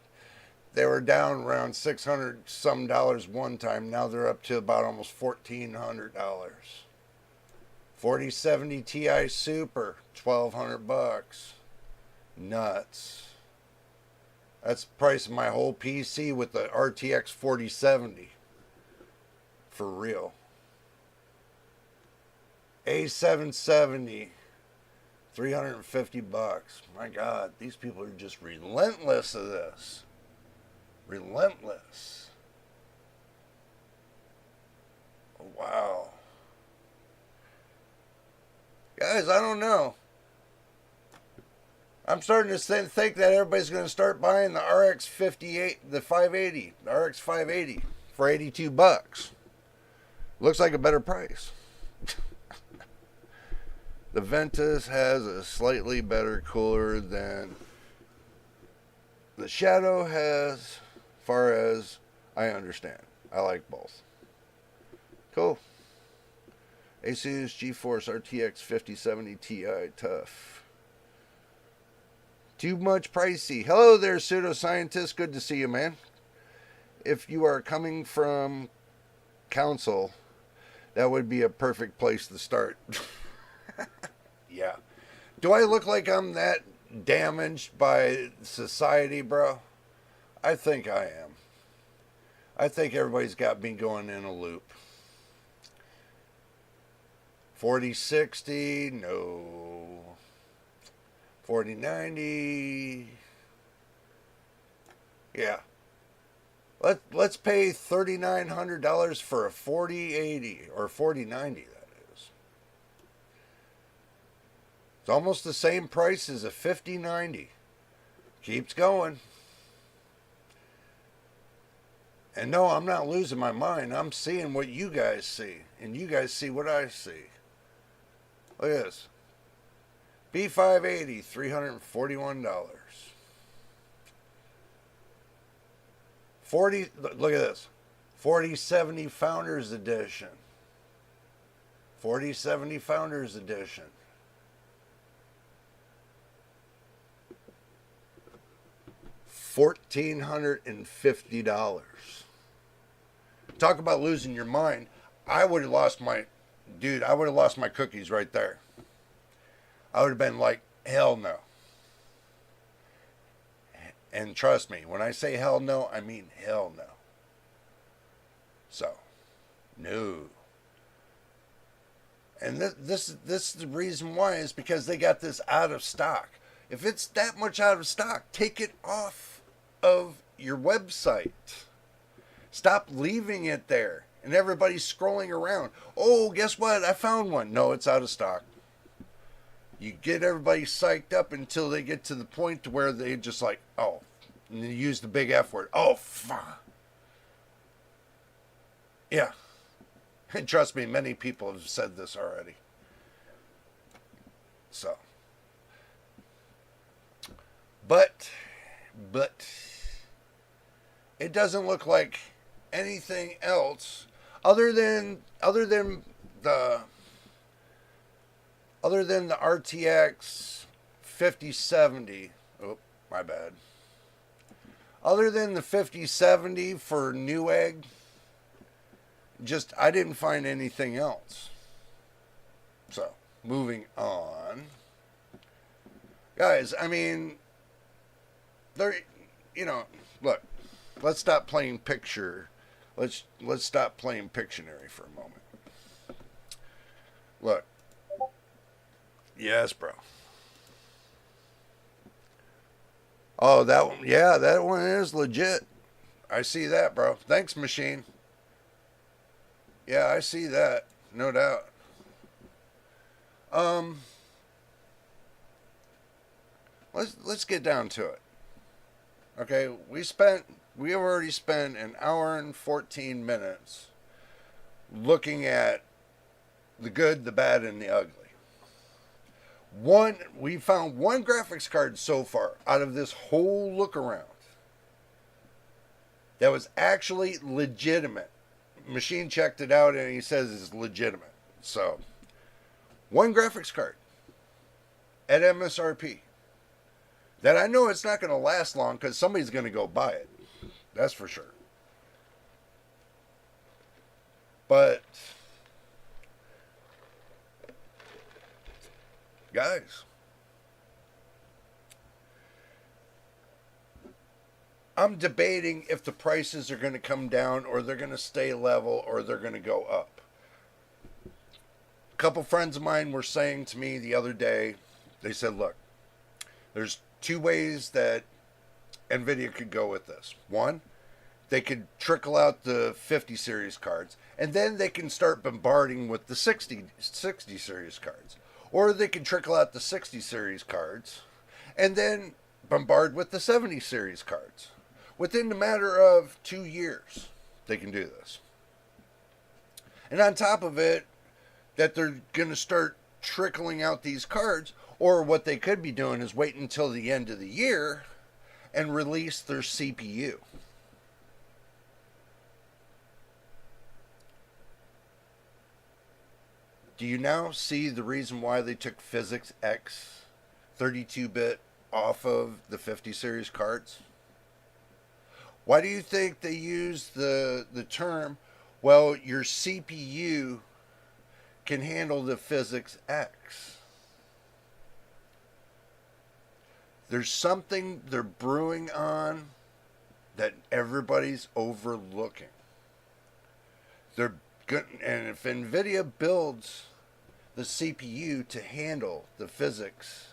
They were down around 600 some dollars one time. Now they're up to about almost $1,400. 4070 Ti Super, 1,200 bucks. Nuts. That's the price of my whole PC with the RTX 4070. For real. A770, 350 bucks. My God, these people are just relentless of this. Relentless. Wow. Guys, I don't know. I'm starting to think that everybody's going to start buying the RX 58, the 580, the RX 580 for 82 bucks. Looks like a better price. The Ventus has a slightly better cooler than the Shadow has, far as I understand. I like both. Cool. Asus GeForce RTX 5070 Ti tough. Too much pricey. Hello there, pseudoscientist. Good to see you, man. If you are coming from council, that would be a perfect place to start. Yeah. Do I look like I'm that damaged by society, bro? I think I am. I think everybody's got me going in a loop. 4060, no. 4090, yeah. Let's pay $3,900 for a 4080 or 4090. That is. It's almost the same price as a 5090. Keeps going. And no, I'm not losing my mind. I'm seeing what you guys see, and you guys see what I see. Look at this. B580, $341. 40. Look at this. 4070 Founders Edition. 4070 Founders Edition. $1,450. Talk about losing your mind. I would have lost my, dude, I would have lost my cookies right there. I would have been like, hell no. And trust me, when I say hell no, I mean hell no. So, no. And this is the reason why, is because they got this out of stock. If it's that much out of stock, take it off of your website. Stop leaving it there. And everybody's scrolling around. Oh, guess what? I found one. No, it's out of stock. You get everybody psyched up until they get to the point to where they just like, oh, and you use the big F word. Oh, fuck. Yeah. And trust me, many people have said this already. So. But, it doesn't look like anything else other than the RTX 5070. Oh, my bad. Other than the 5070 for Newegg, just I didn't find anything else. So, moving on. Guys, I mean, there, look, let's stop playing picture. Let's stop playing Pictionary for a moment. Look. Yes, bro. Oh, that one, yeah, that one is legit. I see that, bro. Thanks, machine. Yeah, I see that. No doubt. Let's get down to it. Okay, we have already spent an hour and 14 minutes looking at the good, the bad, and the ugly. We found one graphics card so far out of this whole look around that was actually legitimate. Machine checked it out and he says it's legitimate. So, one graphics card at MSRP that I know it's not going to last long because somebody's going to go buy it. That's for sure. But, guys, I'm debating if the prices are going to come down or they're going to stay level or they're going to go up. A couple friends of mine were saying to me the other day, they said, look, there's two ways that NVIDIA could go with this. One, they could trickle out the 50 series cards, and then they can start bombarding with the 60 series cards. Or they can trickle out the 60 series cards, and then bombard with the 70 series cards. Within the matter of 2 years, they can do this. And on top of it, that they're going to start trickling out these cards, or what they could be doing is wait until the end of the year and release their CPU. Do you now see the reason why they took Physics X 32-bit off of the 50 series cards? Why do you think they use the term, well, your CPU can handle the Physics X? There's something they're brewing on that everybody's overlooking. They're good, and if NVIDIA builds the CPU to handle the physics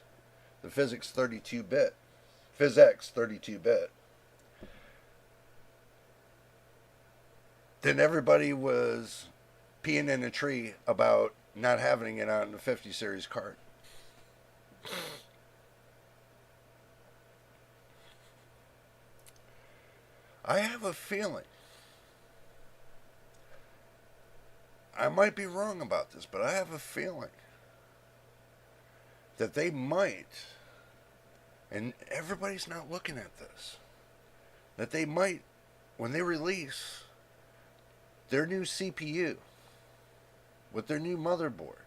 32-bit, PhysX 32-bit, then everybody was peeing in a tree about not having it on the 50 series card. I have a feeling, I might be wrong about this, but I have a feeling that they might, and everybody's not looking at this, that they might, when they release their new CPU with their new motherboard,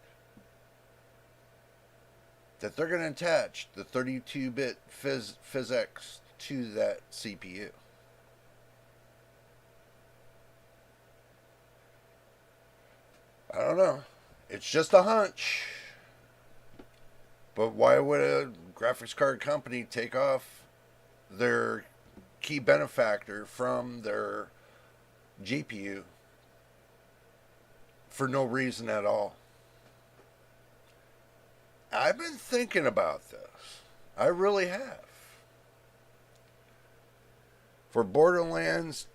that they're going to attach the 32-bit PhysX to that CPU. I don't know. It's just a hunch. But why would a graphics card company take off their key benefactor from their GPU for no reason at all? I've been thinking about this. I really have. For Borderlands,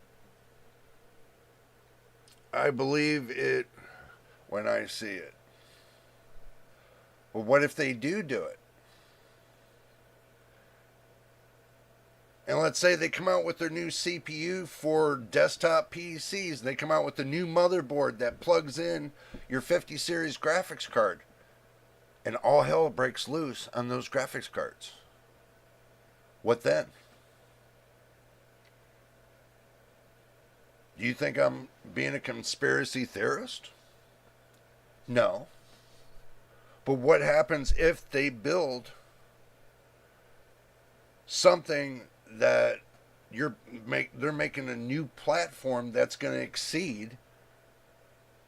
I believe it when I see it. Well, what if they do it? And let's say they come out with their new CPU for desktop PCs. They come out with a new motherboard that plugs in your 50 series graphics card. And all hell breaks loose on those graphics cards. What then? Do you think I'm being a conspiracy theorist? No. But what happens if they build something that they're making a new platform that's going to exceed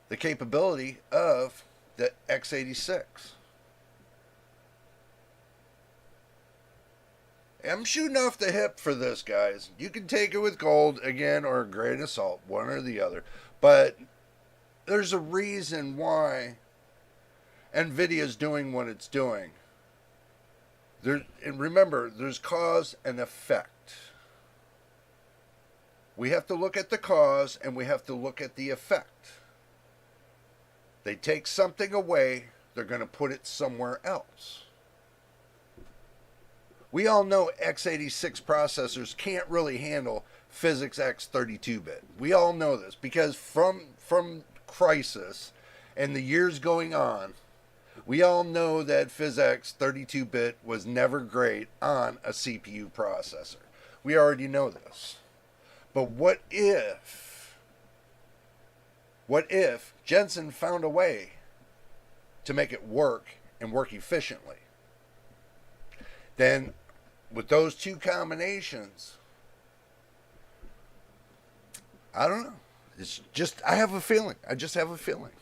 the capability of the x86? I'm shooting off the hip for this, guys. You can take it with gold, again, or a grain of salt, one or the other. But there's a reason why NVIDIA is doing what it's doing. And remember, there's cause and effect. We have to look at the cause and we have to look at the effect. They take something away, they're going to put it somewhere else. We all know x86 processors can't really handle PhysX 32-bit. We all know this because from Crisis and the years going on, we all know that PhysX 32-bit was never great on a CPU processor. We already know this. But what if Jensen found a way to make it work and work efficiently? Then with those two combinations, I don't know. It's just, I have a feeling. I just have a feeling.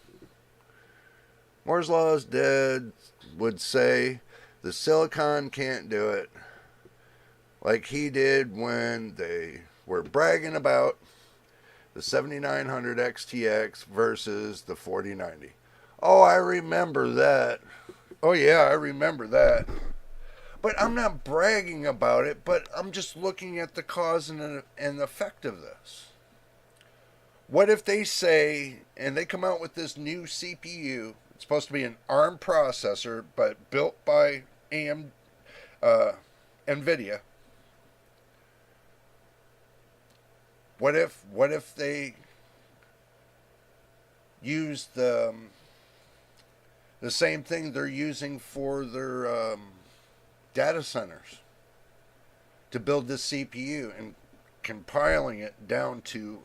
Moore's Law is dead would say the silicon can't do it like he did when they were bragging about the 7900 XTX versus the 4090. Oh, I remember that. Oh, yeah, I remember that. But I'm not bragging about it, but I'm just looking at the cause and effect of this. What if they say, and they come out with this new CPU, it's supposed to be an ARM processor, but built by NVIDIA. What if they use the same thing they're using for their data centers to build this CPU and compiling it down to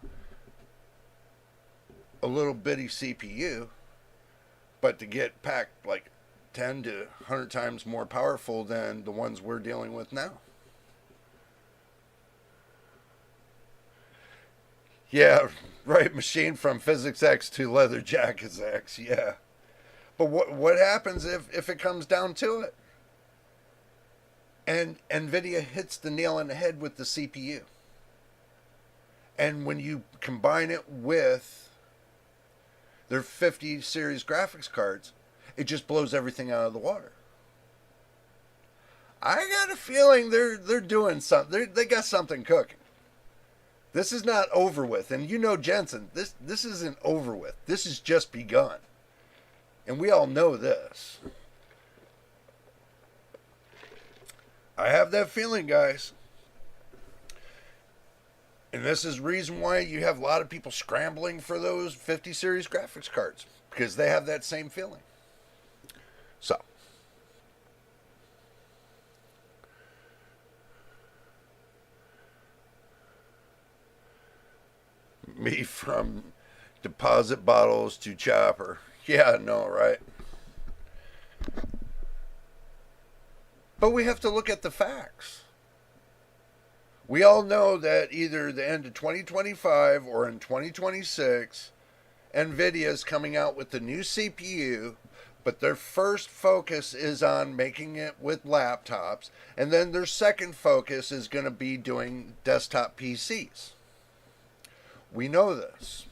a little bitty CPU, but to get packed like 10 to 100 times more powerful than the ones we're dealing with now? Yeah, right, machine from Physics X to Leather Jackets X, yeah. But what happens if it comes down to it? And NVIDIA hits the nail on the head with the CPU. And when you combine it with their 50 series graphics cards, it just blows everything out of the water. I got a feeling they're doing something. They got something cooking. This is not over with. And you know, Jensen, this isn't over with. This has just begun. And we all know this. I have that feeling, guys. And this is the reason why you have a lot of people scrambling for those 50 series graphics cards. Because they have that same feeling. So. Me from deposit bottles to chopper. Yeah, no, right? But we have to look at the facts. We all know that either the end of 2025 or in 2026, NVIDIA is coming out with the new CPU, but their first focus is on making it with laptops, and then their second focus is going to be doing desktop PCs. We know this.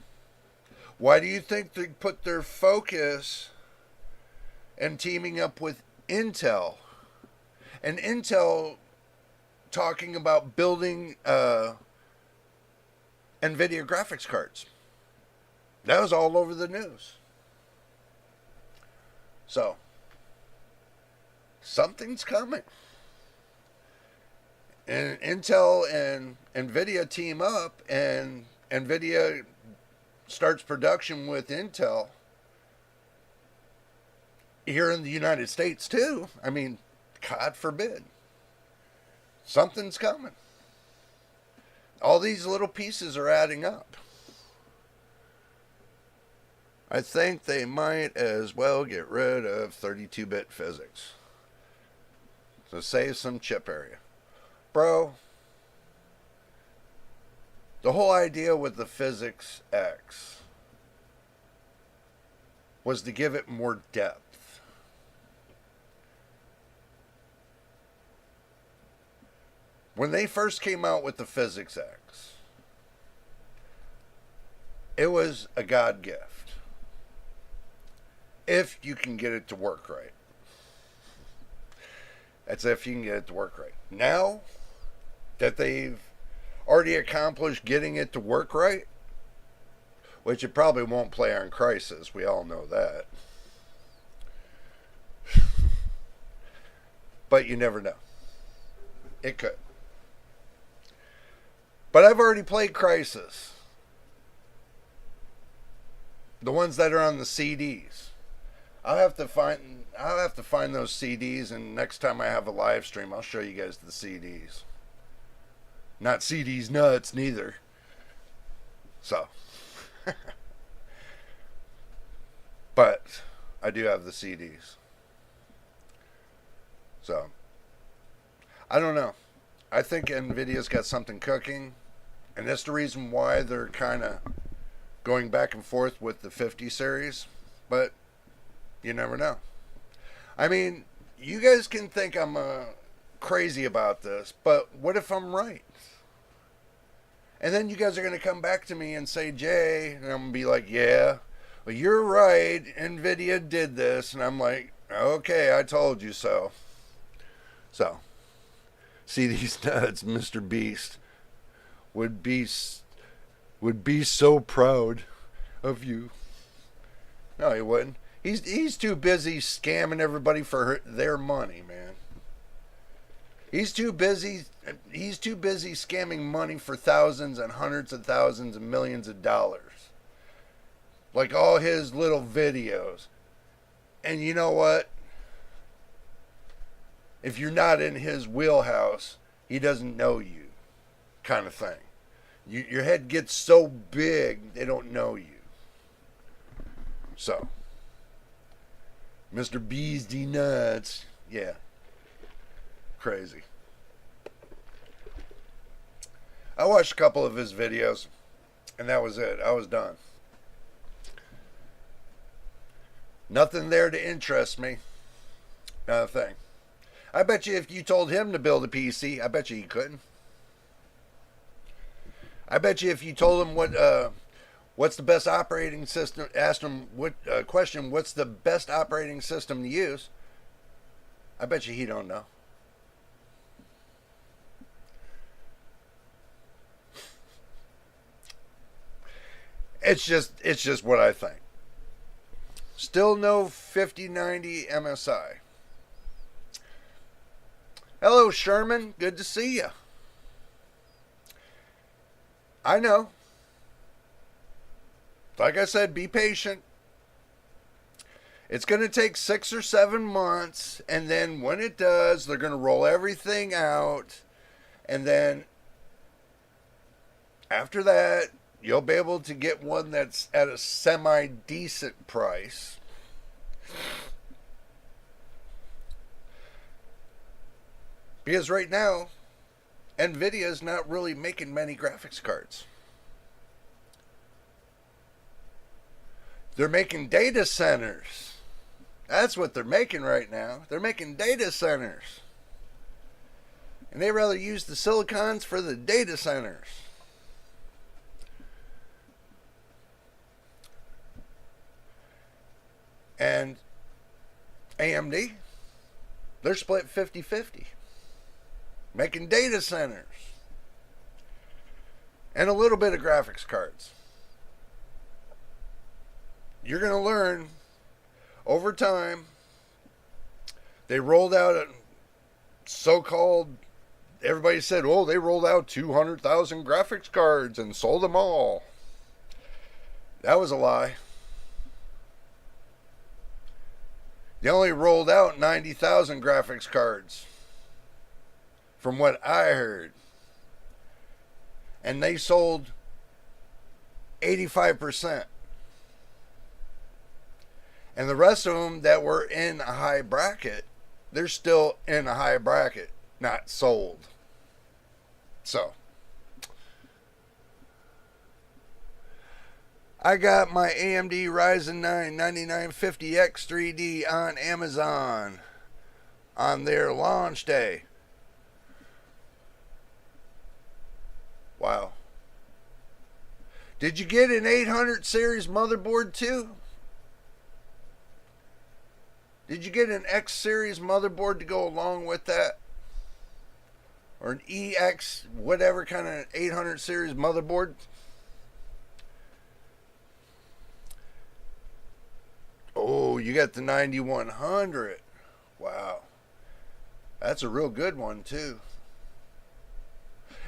Why do you think they put their focus and teaming up with Intel? And Intel talking about building NVIDIA graphics cards. That was all over the news. So, something's coming. And Intel and NVIDIA team up, and NVIDIA starts production with Intel here in the United States too. I mean, God forbid. Something's coming. All these little pieces are adding up. I think they might as well get rid of 32-bit physics. So save some chip area. Bro, the whole idea with the Physics X was to give it more depth. When they first came out with the Physics X, it was a God gift. If you can get it to work right. That's if you can get it to work right. Now that they've already accomplished getting it to work right, which it probably won't play on Crysis, we all know that. But you never know. It could. But I've already played Crysis. The ones that are on the CDs. I'll have to find those CDs, and next time I have a live stream, I'll show you guys the CDs. Not CDs nuts, neither. So. But I do have the CDs. So. I don't know. I think NVIDIA's got something cooking. And that's the reason why they're kind of going back and forth with the 50 series. But you never know. I mean, you guys can think I'm crazy about this, but what if I'm right? And then you guys are going to come back to me and say, Jay, and I'm going to be like, yeah, well, you're right. NVIDIA did this. And I'm like, okay, I told you so. So, see these nuts, Mr. Beast would be so proud of you. No, he wouldn't. He's too busy scamming everybody for their money, man. He's too busy scamming money for thousands and hundreds of thousands and millions of dollars. Like all his little videos. And you know what? If you're not in his wheelhouse, he doesn't know you. Kind of thing. Your head gets so big, they don't know you. So, Mr. Beastie Nuts. Yeah. Crazy. I watched a couple of his videos, and that was it. I was done. Nothing there to interest me. Not a thing. I bet you if you told him to build a PC, I bet you he couldn't. I bet you if you told him what's the best operating system, asked him question, what's the best operating system to use, I bet you he don't know. It's just what I think. Still no 5090 MSI. Hello, Sherman. Good to see you. I know. Like I said, be patient. It's going to take 6 or 7 months, and then when it does, they're going to roll everything out, and then after that, you'll be able to get one that's at a semi-decent price. Because right now, NVIDIA is not really making many graphics cards. They're making data centers. That's what they're making right now. They're making data centers. And they rather use the silicons for the data centers. And AMD, they're split 50-50. Making data centers. And a little bit of graphics cards. You're going to learn over time. They rolled out a so-called, everybody said, oh, they rolled out 200,000 graphics cards and sold them all. That was a lie. They only rolled out 90,000 graphics cards, from what I heard. And they sold 85%. And the rest of them that were in a high bracket, they're still in a high bracket, not sold. So, I got my AMD Ryzen 9 9950X 3D on Amazon on their launch day. Wow. Did you get an 800 series motherboard too? Did you get an X series motherboard to go along with that? Or an EX, whatever kind of 800 series motherboard? Oh, you got the 9100. Wow. That's a real good one too.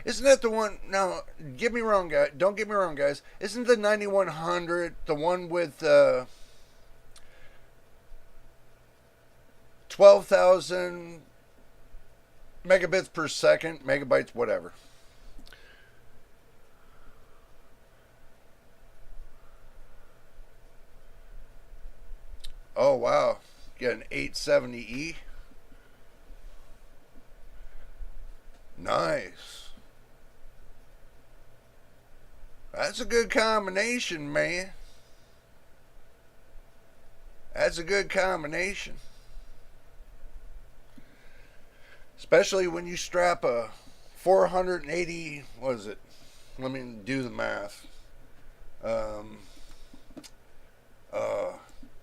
Isn't that the one? No, get me wrong, guys. Don't get me wrong, guys. Isn't the 9100 the one with 12,000 megabits per second, megabytes, whatever? Oh, wow. Get an 870E. Nice. That's a good combination, man. That's a good combination. Especially when you strap a 480, what is it? Let me do the math.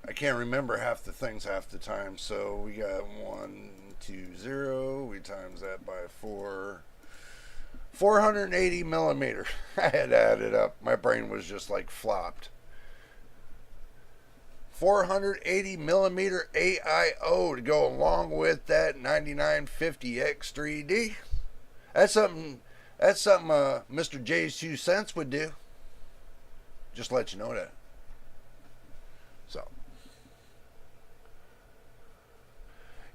I can't remember half the things half the time. So we got 120. We times that by 4. 480 millimeter. I had to add it up. My brain was just like flopped. 480 millimeter AIO to go along with that 9950X 3D. That's something Mr. J's 2 cents would do. Just let you know that. So,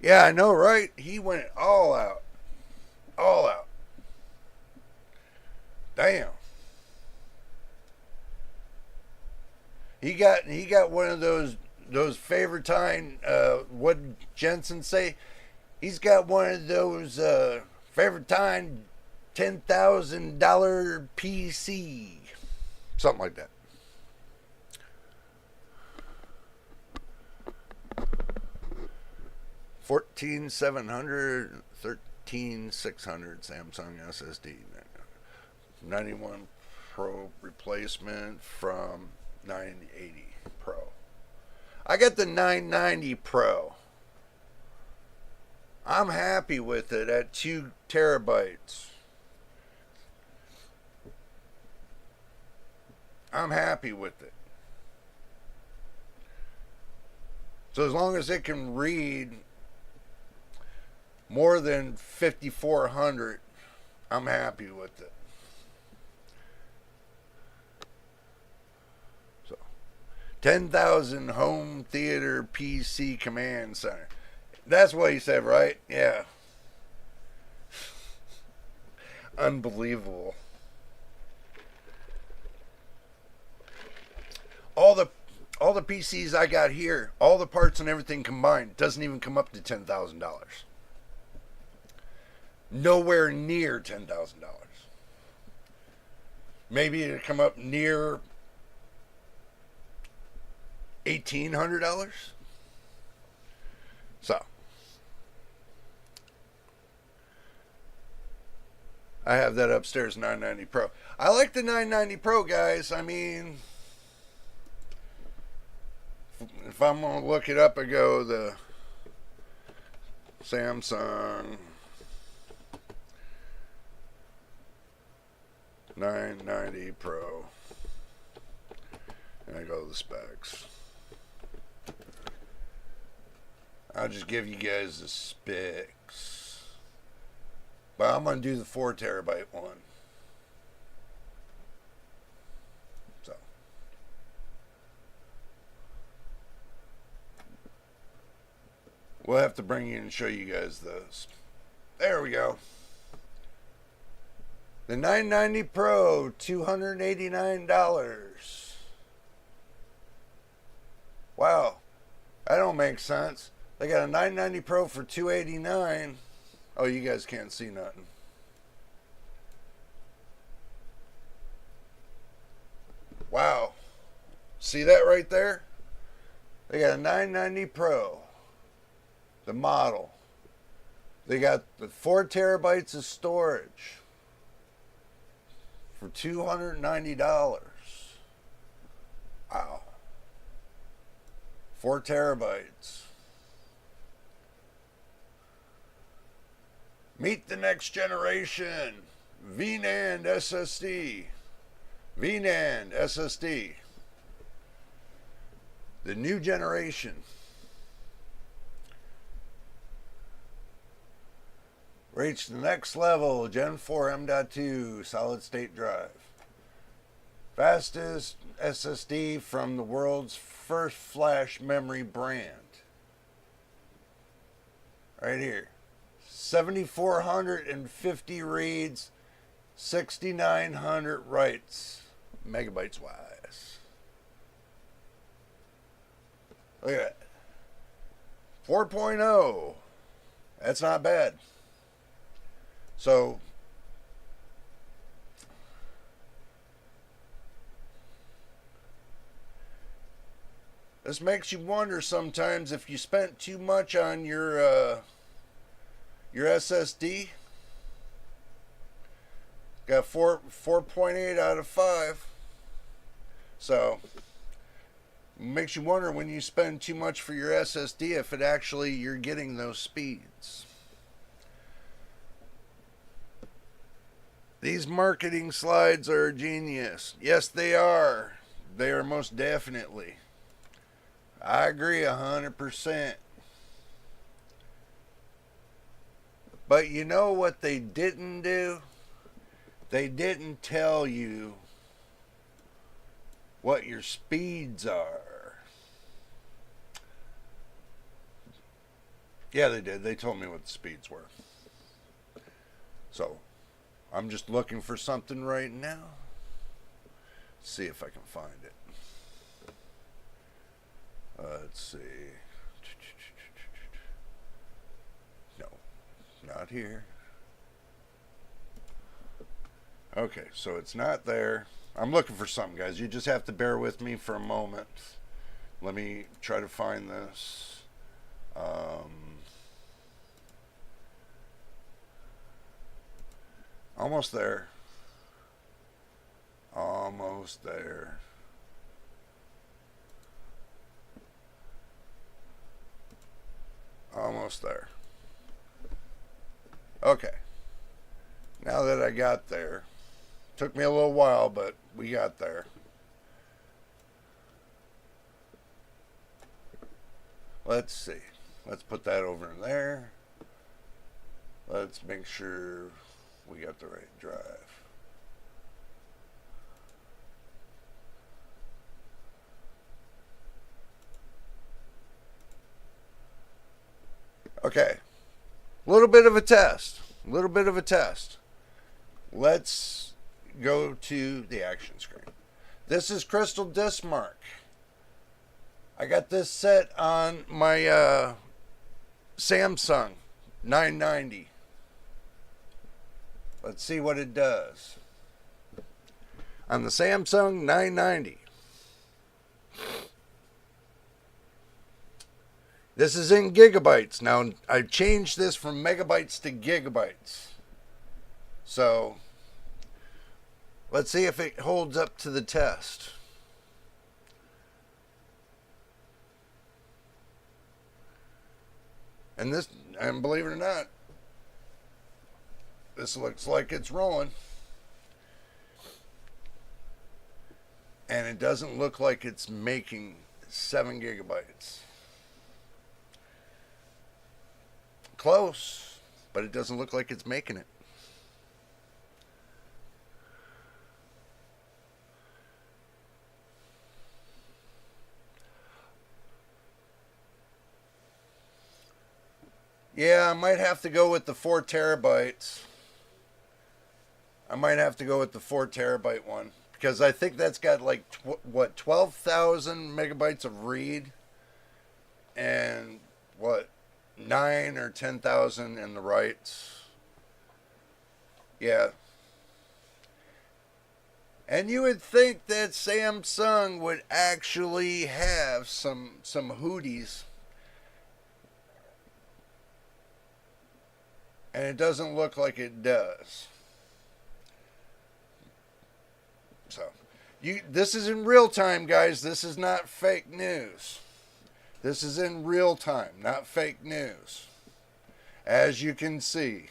yeah, I know, right? He went all out. All out. Damn. He got one of those favorite-time, what did Jensen say? He's got one of those favorite-time $10,000 PC. Something like that. $14,700, $13,600 Samsung SSD. 91 Pro replacement from 980 Pro. I got the 990 Pro. I'm happy with it at 2 terabytes. I'm happy with it. So as long as it can read more than 5400, I'm happy with it. So 10,000 home theater PC command center. That's what he said, right? Yeah. Unbelievable. All the PCs I got here, all the parts and everything combined, doesn't even come up to $10,000. Nowhere near $10,000. Maybe it'll come up near $1,800. So I have that upstairs 990 Pro. I like the 990 Pro, guys. I mean, if I'm going to look it up, I go the Samsung 990 Pro. And I go to the specs. I'll just give you guys the specs. But I'm going to do the 4 terabyte one. So. We'll have to bring you and show you guys those. There we go. The 990 Pro, $289. Wow. That don't make sense. They got a 990 Pro for $289. Oh, you guys can't see nothing. Wow. See that right there? They got a 990 Pro. The model. They got the 4 terabytes of storage for $290. Wow. 4 terabytes. Meet the next generation. VNAND SSD. VNAND SSD. The new generation. Reach the next level. Gen 4 M.2 solid state drive. Fastest SSD from the world's first flash memory brand. Right here. 7,450 reads, 6,900 writes, megabytes wise. Look at that. 4.0. That's not bad. So, this makes you wonder sometimes if you spent too much on your SSD. Got 4.8 out of 5. So, makes you wonder when you spend too much for your SSD if it actually you're getting those speeds. These marketing slides are genius. Yes, they are. They are most definitely. I agree 100%. But you know what they didn't do? They didn't tell you what your speeds are. Yeah, they did. They told me what the speeds were. So, I'm just looking for something right now. See if I can find it. Let's see. No, not here. Okay, so it's not there. I'm looking for something, guys. You just have to bear with me for a moment. Let me try to find this. Almost there. Almost there. Almost there. Okay. Now that I got there, took me a little while, but we got there. Let's see. Let's put that over in there. Let's make sure we got the right drive. Okay. A little bit of a test. A little bit of a test. Let's go to the action screen. This is Crystal Disk Mark. I got this set on my Samsung 990. Let's see what it does. On the Samsung 990. This is in gigabytes. Now, I've changed this from megabytes to gigabytes. So, let's see if it holds up to the test. And this, and believe it or not, this looks like it's rolling. And it doesn't look like it's making 7 gigabytes. Close, but it doesn't look like it's making it. Yeah, I might have to go with the 4 terabytes. I might have to go with the 4 terabyte one. Because I think that's got like, 12,000 megabytes of read. And, 9 or 10,000 in the writes. Yeah. And you would think that Samsung would actually have some hooties. And it doesn't look like it does. So, this is in real time, guys. This is not fake news. This is in real time, not fake news. As you can see.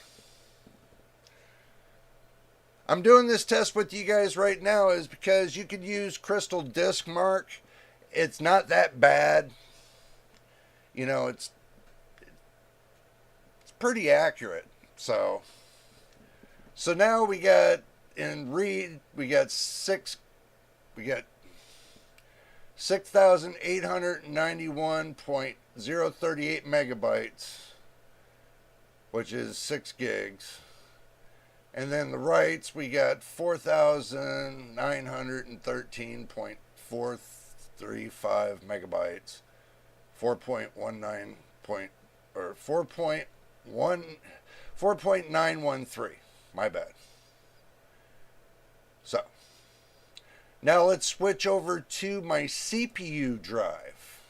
I'm doing this test with you guys right now is because you could use Crystal Disk Mark. It's not that bad. You know, it's pretty accurate. So now we got in read, we got 6,891.038 megabytes, which is 6 gigs. And then the writes, we got 4,913.435 megabytes, 4.913. My bad. So, now let's switch over to my CPU drive.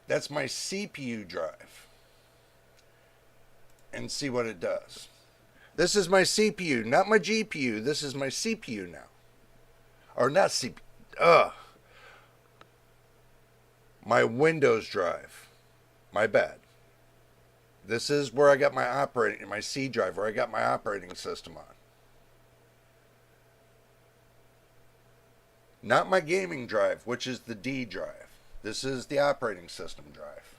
That's my CPU drive. And see what it does. This is my CPU, not my GPU. This is my CPU now. Or not CPU. My Windows drive. My bad. This is where I got my C drive, where I got my operating system on. Not my gaming drive, which is the D drive. This is the operating system drive.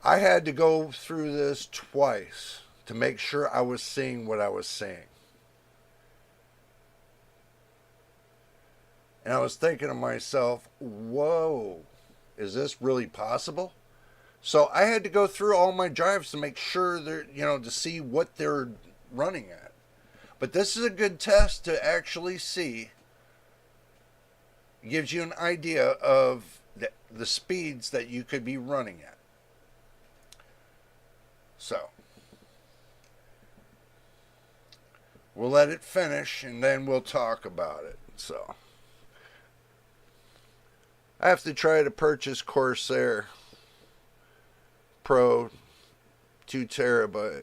I had to go through this twice to make sure I was seeing what I was saying. And I was thinking to myself, whoa, is this really possible? So I had to go through all my drives to make sure they're, to see what they're running at. But this is a good test to actually see. It gives you an idea of the speeds that you could be running at. So, we'll let it finish and then we'll talk about it. So, I have to try to purchase Corsair Pro 2 terabyte.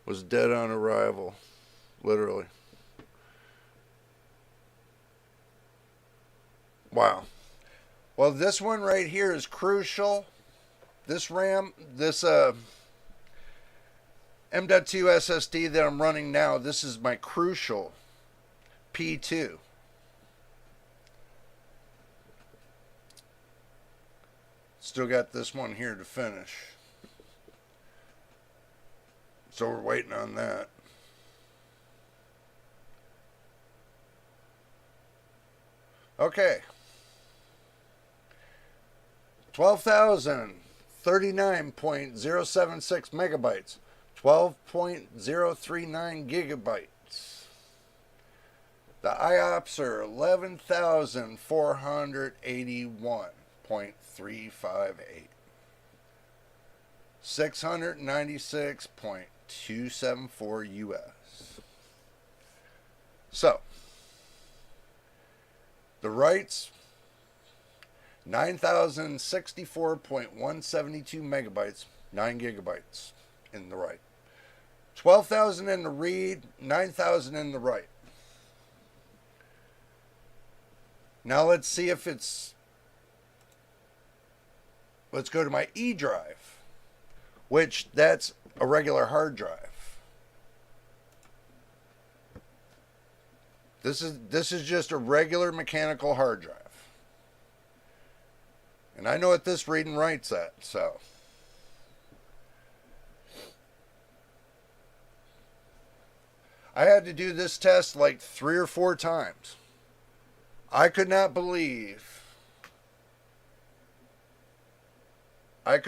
Was dead on arrival, literally. Wow. Well, this one right here is crucial. This RAM, this M.2 SSD that I'm running now. This is my Crucial P2. Still got this one here to finish. So we're waiting on that. Okay. 12,039.076 megabytes. 12.039 gigabytes. The IOPS are 11,481.358. 696.274 US. So, the writes 9,064.172 megabytes, 9 gigabytes in the write. 12,000 in the read, 9,000 in the write. Now let's see if it's... Let's go to my E drive, which that's a regular hard drive. This is just a regular mechanical hard drive. And I know what this read and write's at, so. I had to do this test like 3 or 4 times. I could not believe that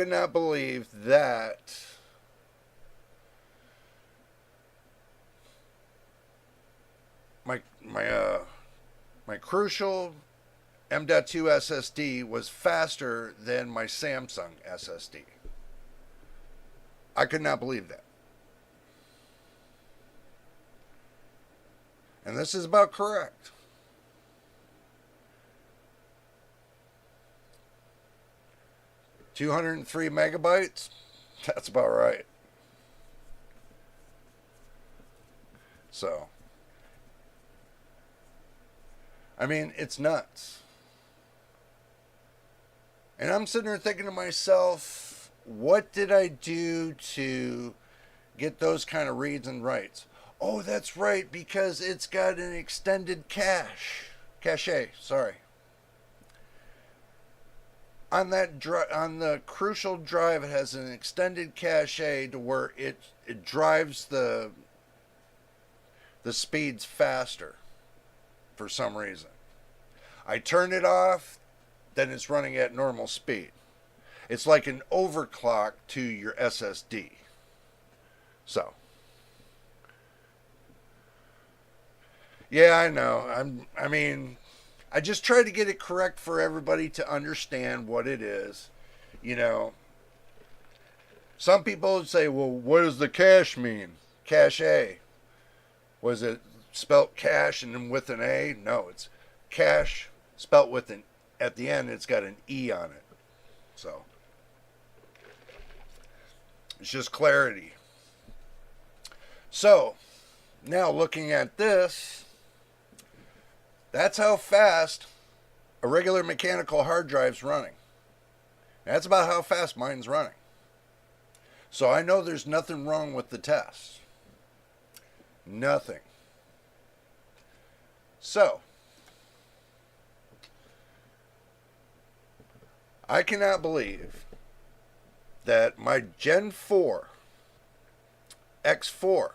my Crucial M.2 SSD was faster than my Samsung SSD. I could not believe that. And this is about correct. $203 megabytes? That's about right. So, I mean, it's nuts. And I'm sitting there thinking to myself, what did I do to get those kind of reads and writes? Oh, that's right, because it's got an extended cache, sorry. On the Crucial drive, it has an extended cache to where it drives the speeds faster for some reason. I turn it off, then it's running at normal speed. It's like an overclock to your SSD. So, yeah, I know. I just try to get it correct for everybody to understand what it is. You know, some people would say, well, what does the cache mean? Cache. Was it spelt cache and then with an A? No, it's cache spelt with an, at the end it's got an E on it. So, it's just clarity. So, now looking at this, that's how fast a regular mechanical hard drive's running. That's about how fast mine's running. So I know there's nothing wrong with the test. Nothing. So, I cannot believe that my Gen 4 X4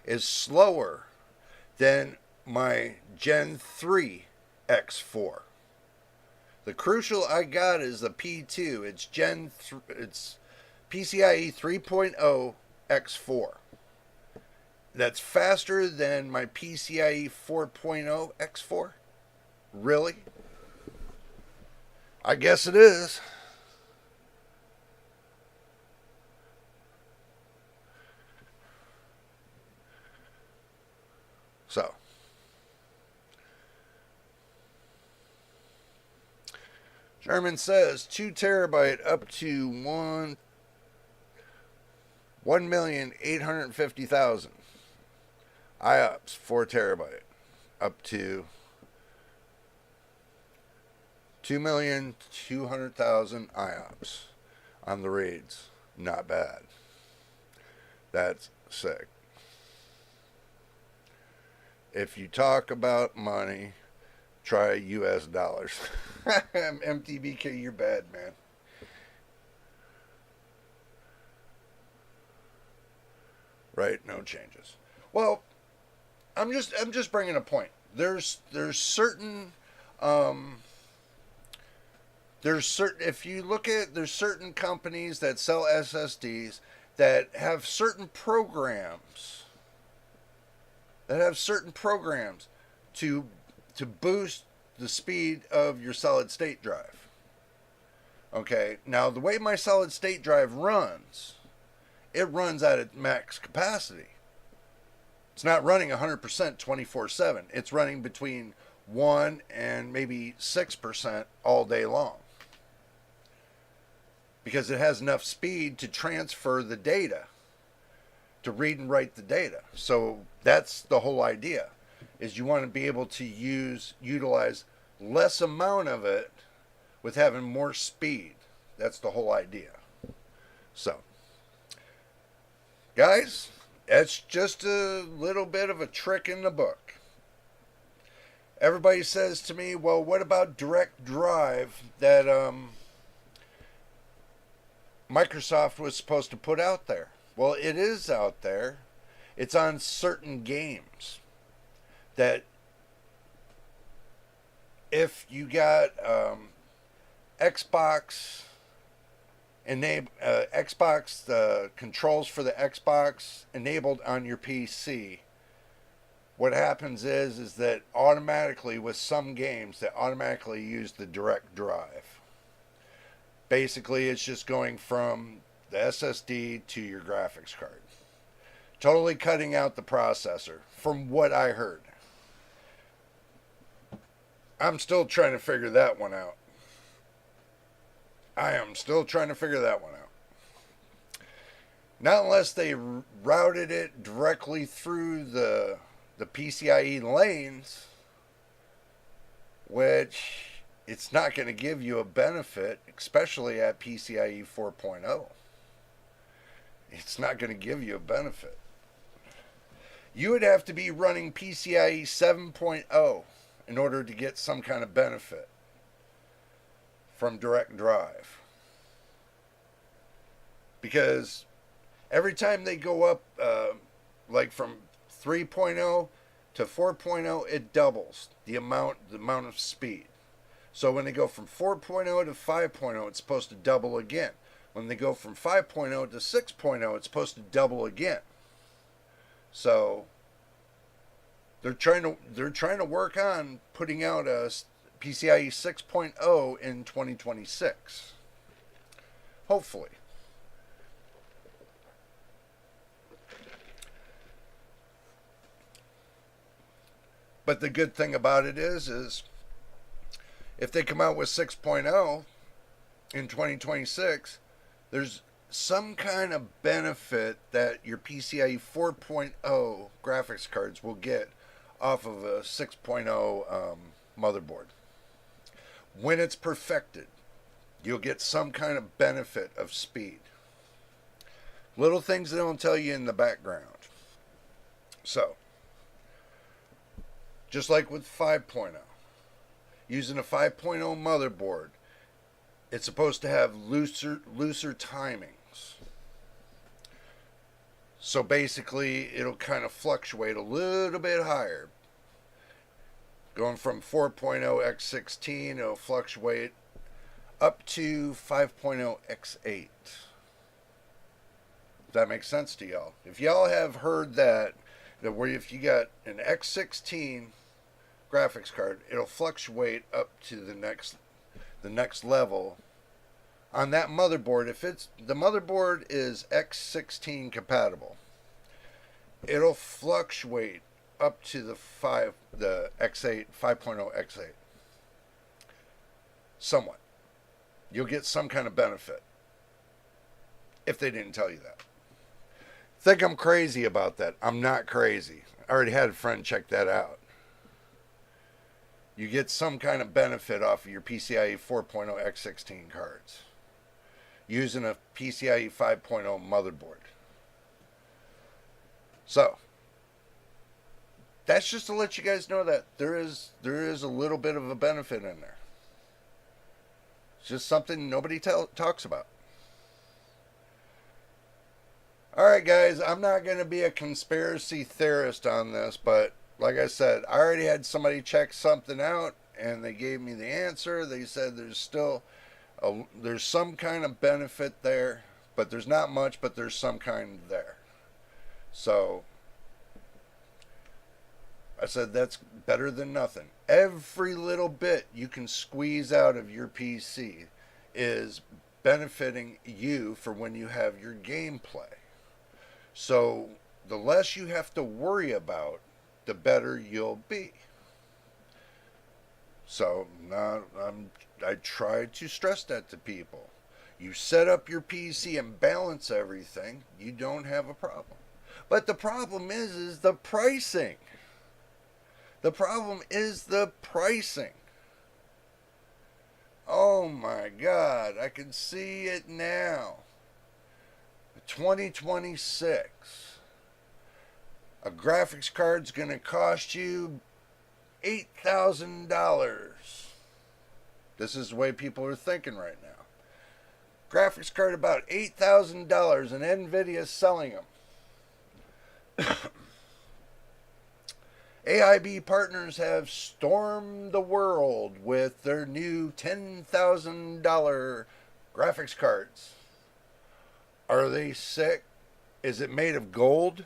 is slower than my Gen 3 X4. The Crucial I got is the P2. It's it's PCIe 3.0 X4. That's faster than my PCIe 4.0 X4? Really? I guess it is. So, Sherman says 2 terabyte up to 1,850,000. IOPS 4 terabyte up to 2,200,000 IOPS on the reads. Not bad. That's sick. If you talk about money, try US dollars. MTBK, you're bad, man. Right? No changes. Well, I'm just bringing a point. There's certain um, there's certain if you look at there's certain companies that sell SSDs that have certain programs to to boost the speed of your solid state drive. Okay, now the way my solid state drive runs, it runs at its max capacity. It's not running 100% 24/7. It's running between 1 and maybe 6% all day long because it has enough speed to transfer the data, to read and write the data. So that's the whole idea, is you want to be able to utilize less amount of it with having more speed. That's the whole idea. So, guys, that's just a little bit of a trick in the book. Everybody says to me, well, what about direct drive that Microsoft was supposed to put out there? Well, it is out there. It's on certain games that if you got Xbox Xbox controls for the Xbox enabled on your PC, what happens is that automatically with some games that automatically use the direct drive. Basically, it's just going from the SSD to your graphics card, totally cutting out the processor, from what I heard. I'm still trying to figure that one out. I am still trying to figure that one out. Not unless they routed it directly through the PCIe lanes, which it's not going to give you a benefit, especially at PCIe 4.0. It's not going to give you a benefit. You would have to be running PCIe 7.0 in order to get some kind of benefit from direct drive. Because every time they go up, like from 3.0 to 4.0, it doubles the amount of speed. So when they go from 4.0 to 5.0, it's supposed to double again. When they go from 5.0 to 6.0, it's supposed to double again. So they're trying to work on putting out a PCIe 6.0 in 2026. Hopefully. But the good thing about it is if they come out with 6.0 in 2026, there's some kind of benefit that your PCIe 4.0 graphics cards will get off of a 6.0 motherboard. When it's perfected, you'll get some kind of benefit of speed. Little things they don't tell you in the background. So, just like with 5.0, using a 5.0 motherboard, it's supposed to have looser timings. So basically, it'll kind of fluctuate a little bit higher. Going from 4.0 x16, it'll fluctuate up to 5.0 x8. If that makes sense to y'all. If y'all have heard that where if you got an x16 graphics card, it'll fluctuate up to the next level on that motherboard. If the motherboard is x16 compatible, it'll fluctuate up to the x8 5.0 x8 somewhat. You'll get some kind of benefit if they didn't tell you that. Think I'm crazy about that. I'm not crazy. I already had a friend check that out. You get some kind of benefit off of your PCIe 4.0 x16 cards using a PCIe 5.0 motherboard. So that's just to let you guys know that there is a little bit of a benefit in there. It's just something nobody talks about. Alright guys, I'm not going to be a conspiracy theorist on this, but like I said, I already had somebody check something out and they gave me the answer. They said there's some kind of benefit there, but there's not much, but there's some kind there. So I said that's better than nothing. Every little bit you can squeeze out of your PC is benefiting you for when you have your gameplay. So the less you have to worry about, the better you'll be. So now I try to stress that to people. You set up your PC and balance everything, you don't have a problem. But the problem is the pricing. The problem is the pricing. Oh my God, I can see it now. 2026. A graphics card's going to cost you $8,000. This is the way people are thinking right now. Graphics card about $8,000 and NVIDIA is selling them. AIB partners have stormed the world with their new $10,000 graphics cards. Are they sick? Is it made of gold?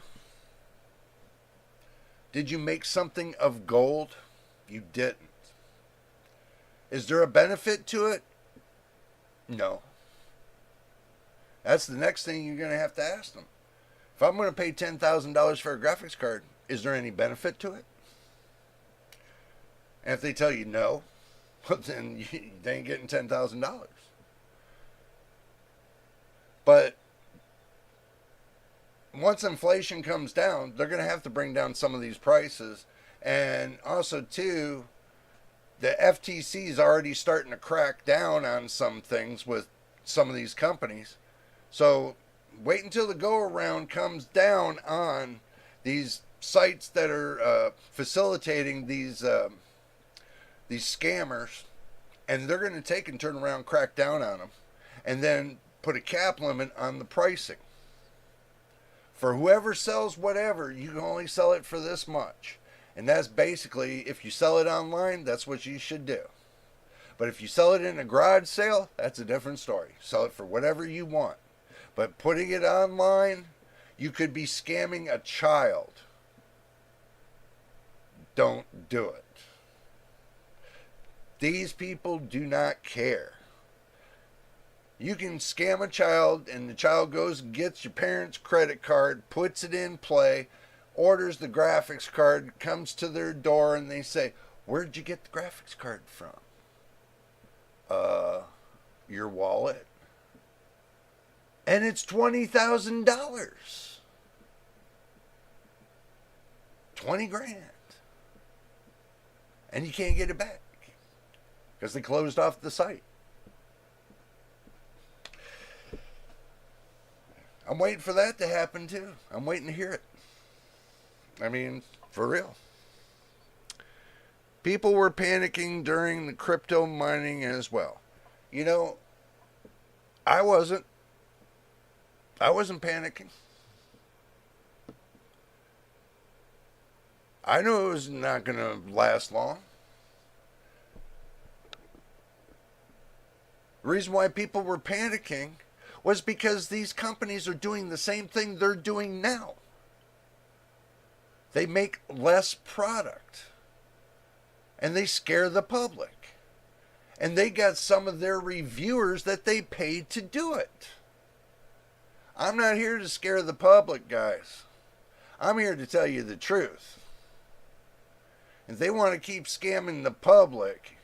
Did you make something of gold? You didn't. Is there a benefit to it? No. That's the next thing you're going to have to ask them. If I'm going to pay $10,000 for a graphics card, is there any benefit to it? And if they tell you no, then they ain't getting $10,000. But once inflation comes down, they're going to have to bring down some of these prices. And also, too, the FTC is already starting to crack down on some things with some of these companies. So wait until the go-around comes down on these sites that are facilitating these scammers, and they're going to take and turn around and crack down on them, and then put a cap limit on the pricing. For whoever sells whatever, you can only sell it for this much. And that's basically, if you sell it online, that's what you should do. But if you sell it in a garage sale, that's a different story. Sell it for whatever you want. But putting it online, you could be scamming a child. Don't do it. These people do not care. You can scam a child, and the child goes and gets your parents' credit card, puts it in play, orders the graphics card, comes to their door, and they say, "Where'd you get the graphics card from?" Your wallet. And it's $20,000. 20 grand. And you can't get it back because they closed off the site. I'm waiting for that to happen too. I'm waiting to hear it. I mean, for real. People were panicking during the crypto mining as well. You know, I wasn't panicking. I knew it was not going to last long. The reason why people were panicking was because these companies are doing the same thing they're doing now. They make less product. And they scare the public. And they got some of their reviewers that they paid to do it. I'm not here to scare the public, guys. I'm here to tell you the truth. If they want to keep scamming the public,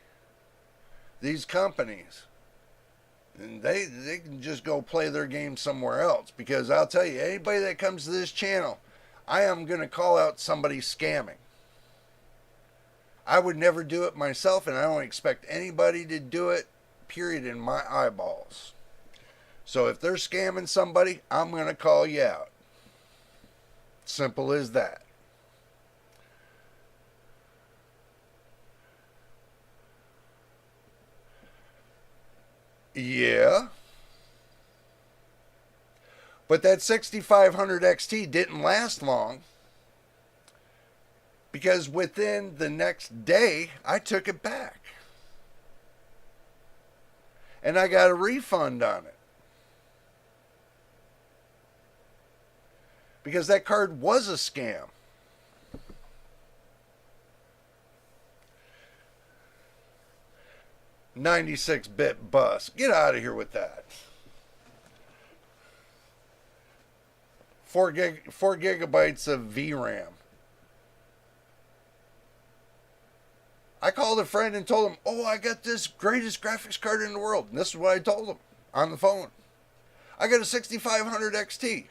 these companies, and they can just go play their game somewhere else. Because I'll tell you, anybody that comes to this channel, I am going to call out somebody scamming. I would never do it myself, and I don't expect anybody to do it, period, in my eyeballs. So if they're scamming somebody, I'm going to call you out. Simple as that. Yeah. But that 6500 XT didn't last long because within the next day, I took it back. And I got a refund on it. Because that card was a scam. $96-bit bus. Get out of here with that. 4 gigabytes of VRAM. I called a friend and told him, oh, I got this greatest graphics card in the world. And this is what I told him on the phone. I got a 6500 XT.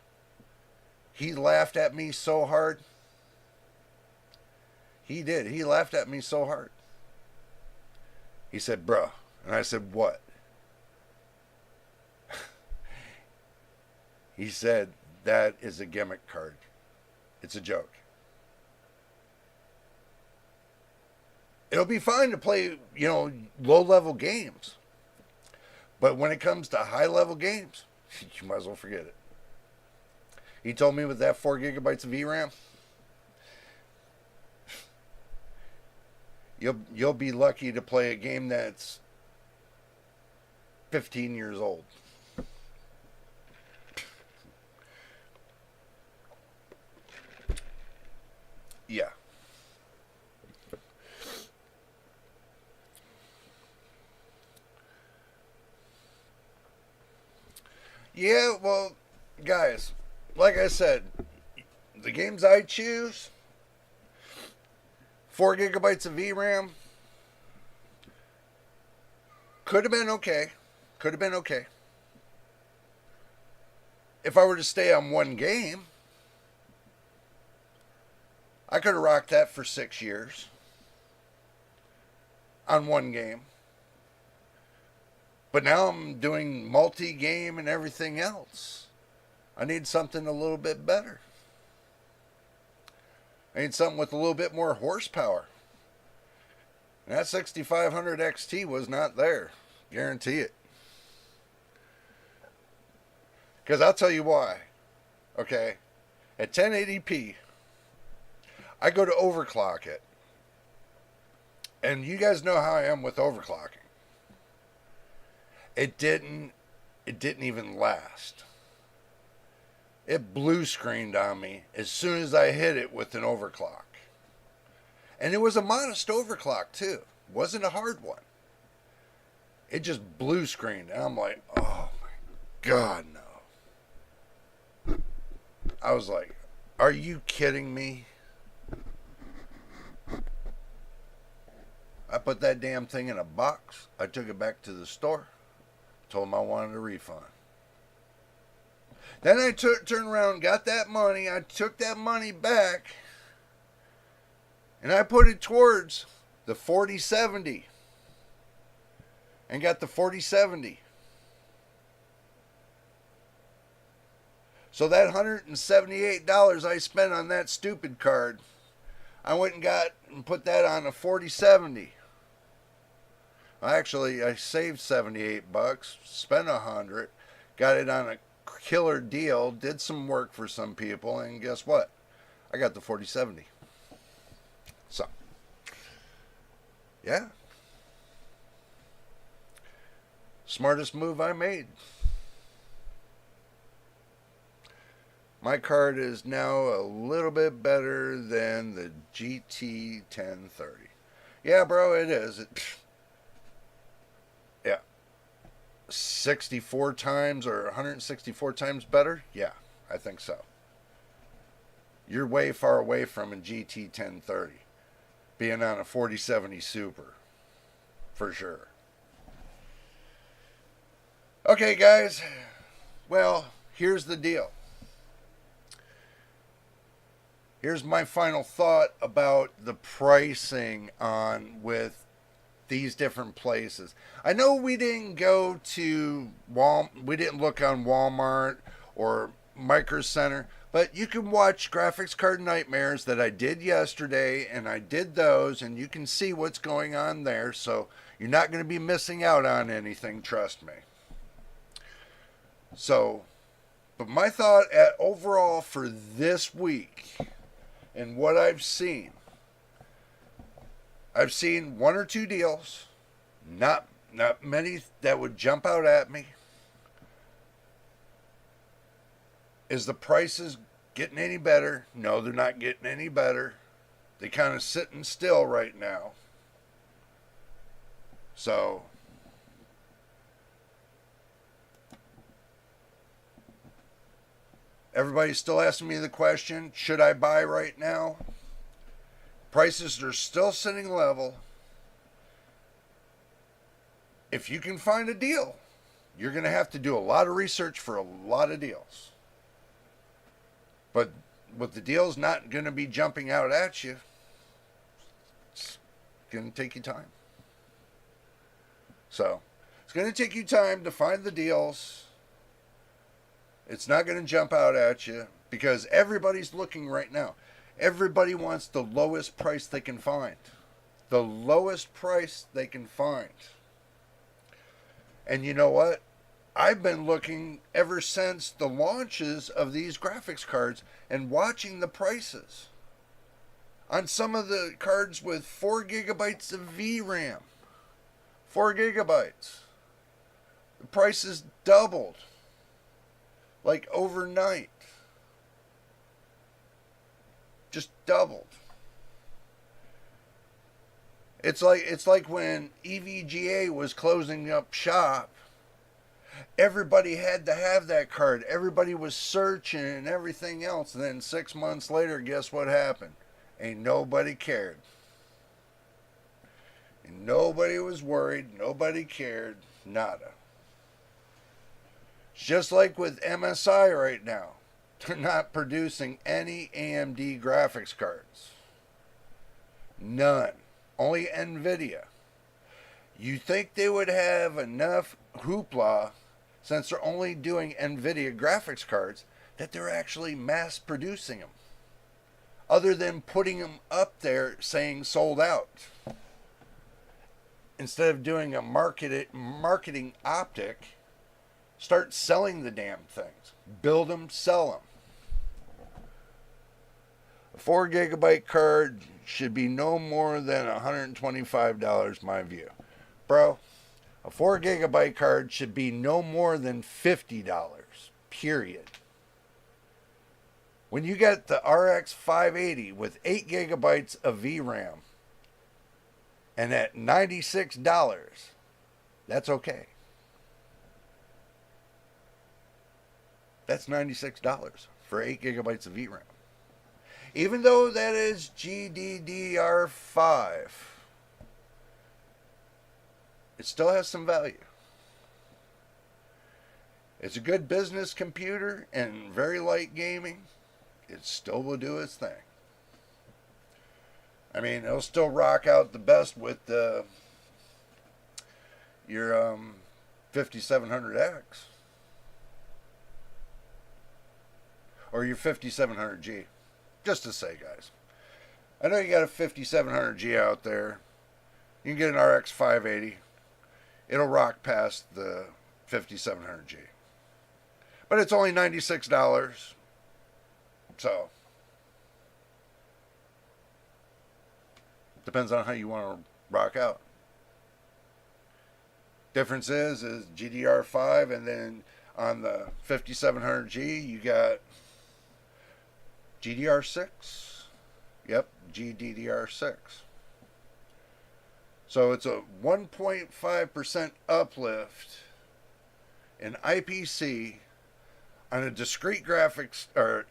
He laughed at me so hard. He did. He laughed at me so hard. He said, bruh. And I said, what? He said, that is a gimmick card. It's a joke. It'll be fine to play, low-level games. But when it comes to high-level games, you might as well forget it. He told me with that 4 gigabytes of VRAM, you'll be lucky to play a game that's 15 years old. Yeah. Yeah, well, guys, like I said, the games I choose, 4 gigabytes of VRAM, could have been okay. Could have been okay. If I were to stay on one game, I could have rocked that for 6 years on one game. But now I'm doing multi-game and everything else. I need something a little bit better. I need something with a little bit more horsepower. And that 6500 XT was not there. Guarantee it. Because I'll tell you why. Okay. At 1080p, I go to overclock it. And you guys know how I am with overclocking. It didn't even last. It blue screened on me as soon as I hit it with an overclock. And it was a modest overclock too. It wasn't a hard one. It just blue screened. And I'm like, oh my God, no. I was like, are you kidding me? I put that damn thing in a box. I took it back to the store. Told him I wanted a refund. Then I turned around, got that money. I took that money back, and I put it towards the 4070, and got the 4070. So that $178 I spent on that stupid card, I went and put that on a 4070. Actually, I saved $78, spent $100, got it on a killer deal, did some work for some people, and guess what? I got the 4070. So, yeah. Smartest move I made. My card is now a little bit better than the GT 1030. Yeah, bro, it is. Yeah. 64 times or 164 times better? Yeah, I think so. You're way far away from a GT 1030 being on a 4070 Super. For sure. Okay, guys. Well, here's the deal. Here's my final thought about the pricing on with these different places. I know we didn't go to we didn't look on Walmart or Micro Center, But you can watch graphics card nightmares that I did yesterday, and I did those, and you can see what's going on there. So you're not going to be missing out on anything, trust me. So, but my thought overall for this week and what I've seen one or two deals, not many that would jump out at me. Is the prices getting any better? No, they're not getting any better. They kind of sitting still right now. So everybody's still asking me the question, should I buy right now? Prices are still sitting level. If you can find a deal, you're going to have to do a lot of research for a lot of deals. But with the deals not going to be jumping out at you, it's going to take you time. So, it's going to take you time to find the deals. It's not going to jump out at you because everybody's looking right now. Everybody wants the lowest price they can find. The lowest price they can find. And you know what? I've been looking ever since the launches of these graphics cards and watching the prices on some of the cards with 4 gigabytes of VRAM. 4 gigabytes. The prices doubled. Like overnight. Just doubled. It's like when EVGA was closing up shop. Everybody had to have that card. Everybody was searching and everything else. And then 6 months later, guess what happened? Ain't nobody cared. And nobody was worried. Nobody cared. Nada. It's just like with MSI right now. They're not producing any AMD graphics cards. None. Only NVIDIA. You think they would have enough hoopla, since they're only doing NVIDIA graphics cards, that they're actually mass producing them. Other than putting them up there saying sold out. Instead of doing a marketing optic, start selling the damn things. Build them, sell them. A 4 gigabyte card should be no more than $125, my view. Bro, a 4 gigabyte card should be no more than $50, period. When you get the RX 580 with 8 gigabytes of VRAM and at $96, that's okay. That's $96 for 8 gigabytes of VRAM. Even though that is GDDR5, it still has some value. It's a good business computer and very light gaming. It still will do its thing. I mean, it'll still rock out the best with your 5700X. Or your 5700G. Just to say, guys. I know you got a 5700G out there. You can get an RX 580. It'll rock past the 5700G. But it's only $96. So, depends on how you want to rock out. Difference is GDR5, and then on the 5700G, you got GDR6. Yep, GDDR6. So it's a 1.5% uplift in IPC on a discrete graphics or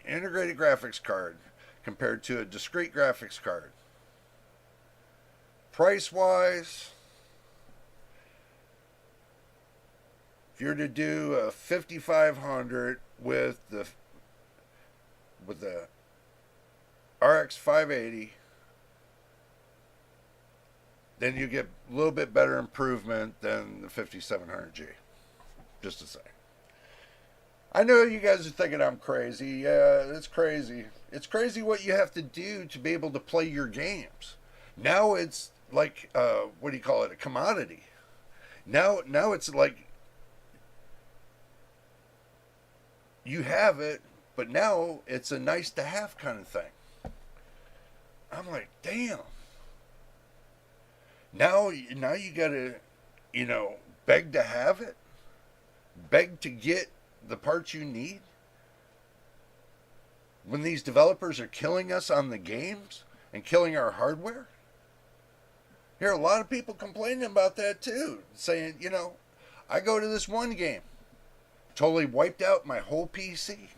integrated graphics card compared to a discrete graphics card. Price wise, if you're to do a 5500 with the RX 580, then you get a little bit better improvement than the 5700G. Just to say. I know you guys are thinking I'm crazy. Yeah, it's crazy. It's crazy what you have to do to be able to play your games. Now it's like, what do you call it? A commodity. Now it's like you have it, but now it's a nice to have kind of thing. I'm like, damn. Now you gotta, beg to have it, beg to get the parts you need. When these developers are killing us on the games and killing our hardware, hear a lot of people complaining about that too, saying, I go to this one game, totally wiped out my whole PC.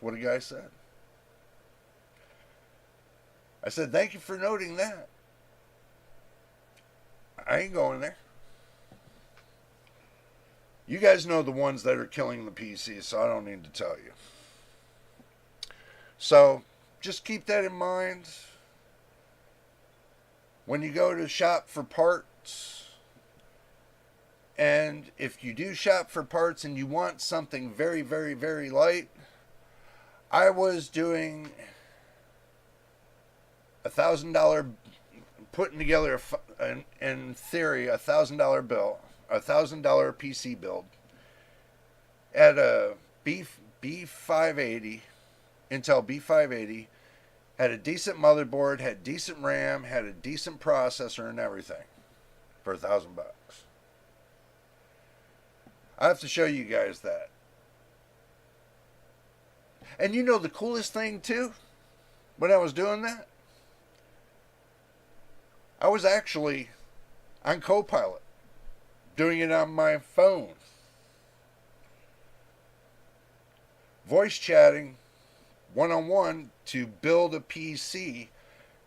What a guy said. I said, thank you for noting that. I ain't going there. You guys know the ones that are killing the PC, so I don't need to tell you. So, just keep that in mind. When you go to shop for parts, and if you do shop for parts and you want something very, very, very light, I was doing $1,000, putting together, in theory, $1,000 bill, $1,000 PC build at a B580, Intel B580, had a decent motherboard, had decent RAM, had a decent processor and everything for $1,000. I have to show you guys that. And the coolest thing too, when I was doing that, I was actually on Copilot, doing it on my phone, voice chatting one-on-one to build a PC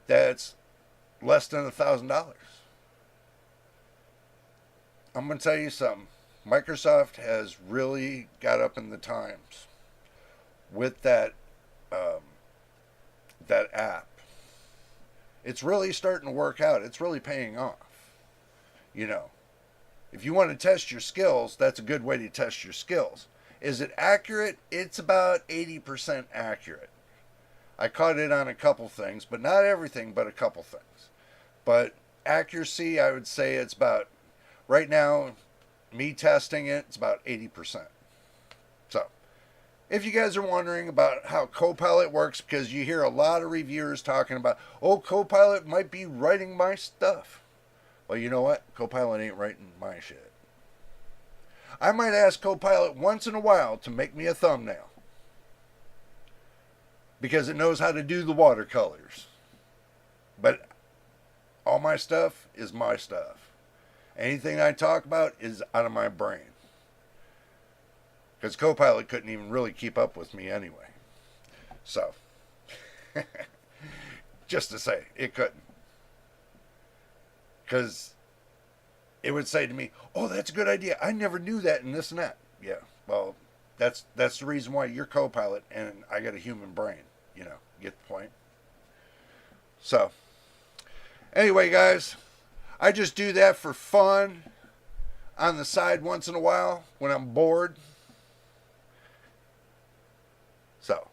that's less than $1,000. I'm going to tell you something. Microsoft has really got up in the times with that app. It's really starting to work out. It's really paying off. If you want to test your skills, that's a good way to test your skills. Is it accurate? It's about 80% accurate. I caught it on a couple things, but not everything, but a couple things. But accuracy, I would say it's about, right now, me testing it, it's about 80%. So, if you guys are wondering about how Copilot works, because you hear a lot of reviewers talking about, Copilot might be writing my stuff. Well, you know what? Copilot ain't writing my shit. I might ask Copilot once in a while to make me a thumbnail, because it knows how to do the watercolors. But all my stuff is my stuff. Anything I talk about is out of my brain. Because Copilot couldn't even really keep up with me anyway. So, just to say, it couldn't. Because it would say to me, that's a good idea. I never knew that and this and that. Yeah, well, that's the reason why you're Copilot and I got a human brain. Get the point? So, anyway, guys, I just do that for fun on the side once in a while when I'm bored. So,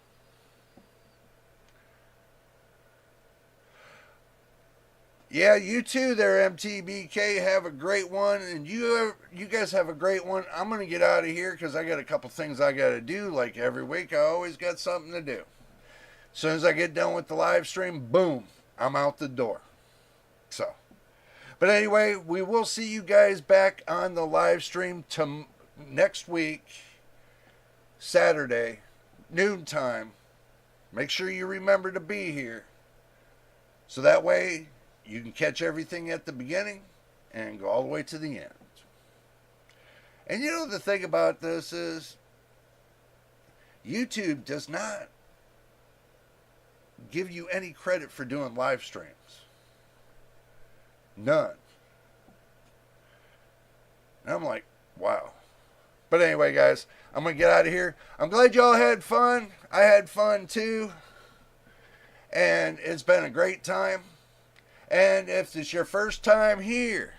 yeah, you too there, MTBK. Have a great one. And you guys have a great one. I'm going to get out of here because I got a couple things I got to do. Like every week, I always got something to do. As soon as I get done with the live stream, boom, I'm out the door. So, but anyway, we will see you guys back on the live stream next week, Saturday, noontime. Make sure you remember to be here. So that way you can catch everything at the beginning and go all the way to the end. And the thing about this is YouTube does not give you any credit for doing live streams. None. And I'm like, wow. But anyway, guys, I'm going to get out of here. I'm glad y'all had fun. I had fun too. And it's been a great time. And if it's your first time here,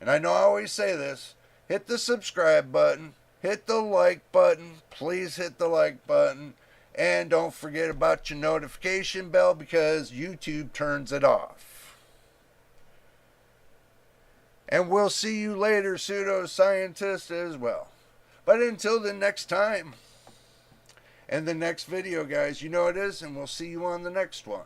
and I know I always say this, hit the subscribe button, hit the like button. Please hit the like button. And don't forget about your notification bell because YouTube turns it off. And we'll see you later, pseudoscientists, as well. But until the next time, and the next video, guys, you know it is, and we'll see you on the next one.